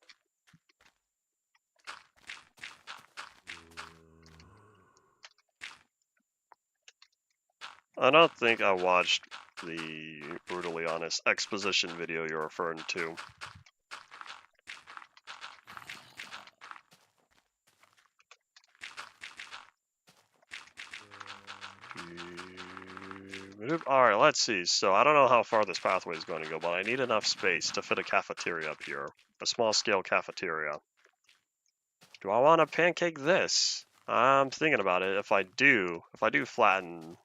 I don't think I watched the brutally honest exposition video you're referring to. Alright, let's see. So I don't know how far this pathway is going to go, but I need enough space to fit a cafeteria up here. A small-scale cafeteria. Do I want to pancake this? I'm thinking about it. If I do flatten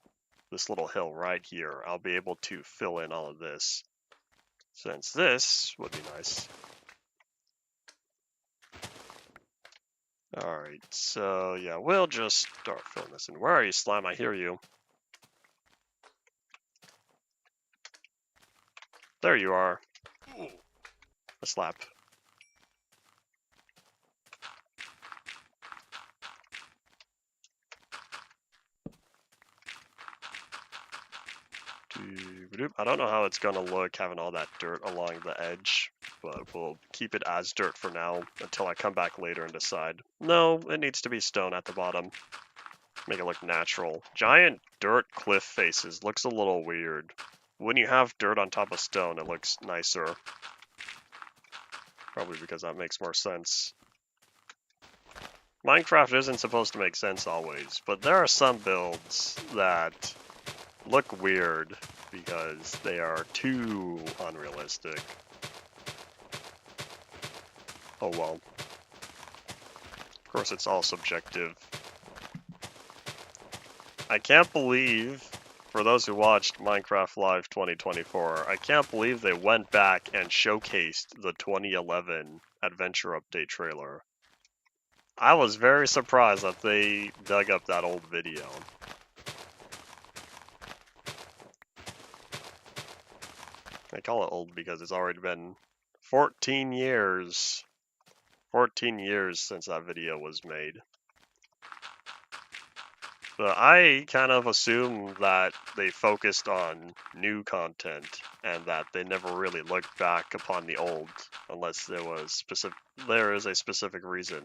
this little hill right here, I'll be able to fill in all of this. Since this would be nice. Alright, so yeah, we'll just start filling this in. Where are you, Slime? I hear you. There you are. A slap. I don't know how it's gonna look having all that dirt along the edge, but we'll keep it as dirt for now until I come back later and decide. No, it needs to be stone at the bottom. Make it look natural. Giant dirt cliff faces looks a little weird. When you have dirt on top of stone, it looks nicer. Probably because that makes more sense. Minecraft isn't supposed to make sense always, but there are some builds that look weird because they are too unrealistic. Oh well. Of course, it's all subjective. I can't believe, for those who watched Minecraft Live 2024, I can't believe they went back and showcased the 2011 Adventure Update trailer. I was very surprised that they dug up that old video. I call it old because it's already been 14 years. 14 years since that video was made. But I kind of assumed that they focused on new content and that they never really looked back upon the old unless there is a specific reason.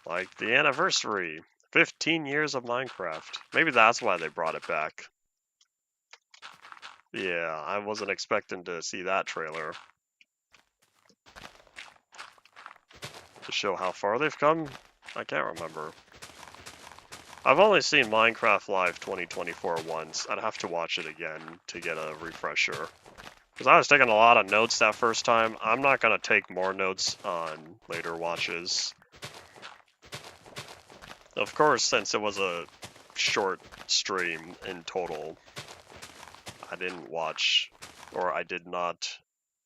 Like the anniversary, 15 years of Minecraft. Maybe that's why they brought it back. Yeah, I wasn't expecting to see that trailer. To show how far they've come? I can't remember. I've only seen Minecraft Live 2024 once. I'd have to watch it again to get a refresher. Because I was taking a lot of notes that first time. I'm not going to take more notes on later watches. Of course, since it was a short stream in total, I didn't watch, or I did not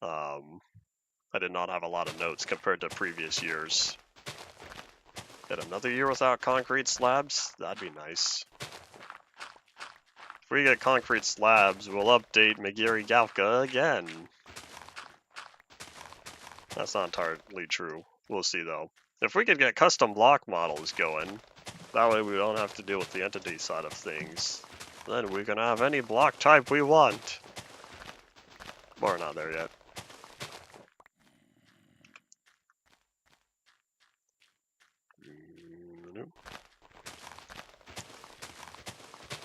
have a lot of notes compared to previous years. Get another year without concrete slabs? That'd be nice. If we get concrete slabs, we'll update Megiri Galka again. That's not entirely true. We'll see though. If we could get custom block models going, that way we don't have to deal with the entity side of things, then we can have any block type we want. But we're not there yet.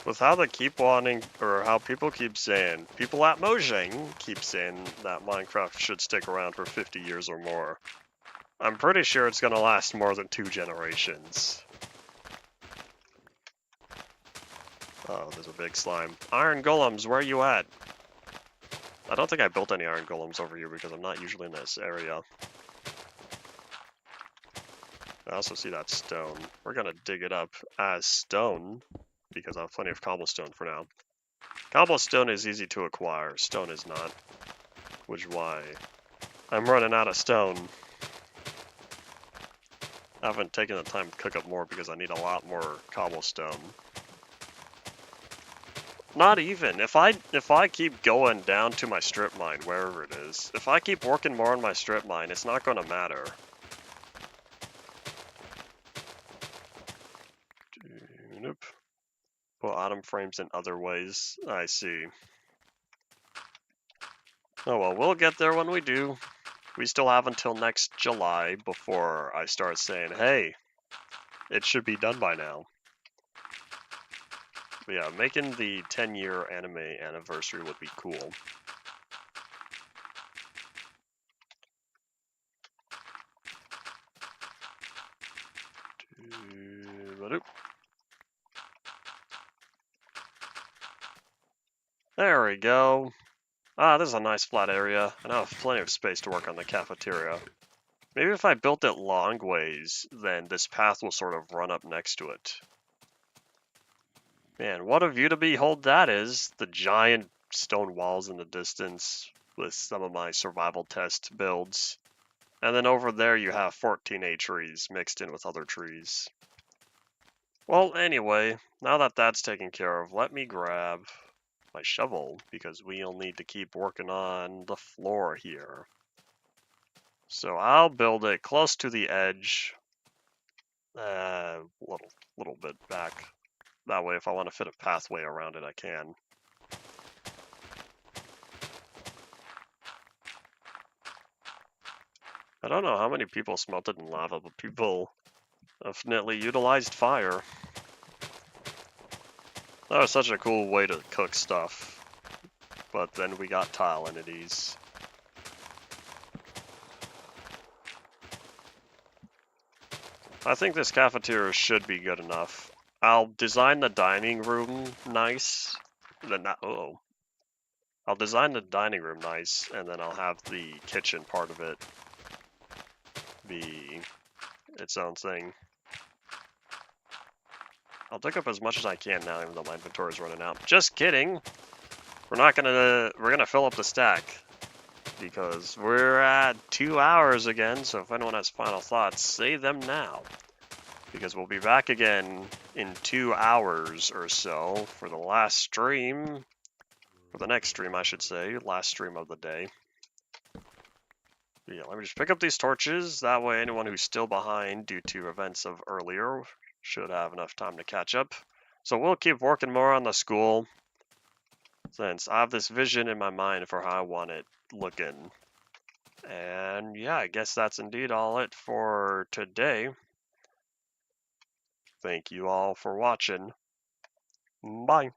With how they keep wanting, or how people keep saying, people at Mojang keep saying that Minecraft should stick around for 50 years or more. I'm pretty sure it's gonna last more than 2 generations. Oh, there's a big slime. Iron golems, where are you at? I don't think I built any iron golems over here because I'm not usually in this area. I also see that stone. We're gonna dig it up as stone because I have plenty of cobblestone for now. Cobblestone is easy to acquire, stone is not, which is why I'm running out of stone. I haven't taken the time to cook up more because I need a lot more cobblestone. Not even. If I keep going down to my strip mine, wherever it is, if I keep working more on my strip mine, it's not going to matter. Nope. Put item frames in other ways. I see. Oh well, we'll get there when we do. We still have until next July before I start saying, hey, it should be done by now. But yeah, making the 10-year anime anniversary would be cool. There we go. Ah, this is a nice flat area, and I have plenty of space to work on the cafeteria. Maybe if I built it long ways, then this path will sort of run up next to it. Man, what a view to behold that is! The giant stone walls in the distance with some of my survival test builds. And then over there you have 14A trees mixed in with other trees. Well, anyway, now that that's taken care of, let me grab my shovel, because we'll need to keep working on the floor here. So I'll build it close to the edge, little bit back. That way, if I want to fit a pathway around it, I can. I don't know how many people smelted in lava, but people definitely utilized fire. That was such a cool way to cook stuff. But then we got tile entities. I think this cafeteria should be good enough. I'll design the dining room nice. I'll design the dining room nice, and then I'll have the kitchen part of it be its own thing. I'll dig up as much as I can now, even though my inventory is running out. Just kidding! We're gonna fill up the stack, because we're at 2 hours again, so if anyone has final thoughts, say them now. Because we'll be back again in 2 hours or so for the last stream. For the next stream, I should say. Last stream of the day. Yeah, let me just pick up these torches. That way anyone who's still behind due to events of earlier should have enough time to catch up. So we'll keep working more on the school, since I have this vision in my mind for how I want it looking. And yeah, I guess that's indeed all it for today. Thank you all for watching. Bye.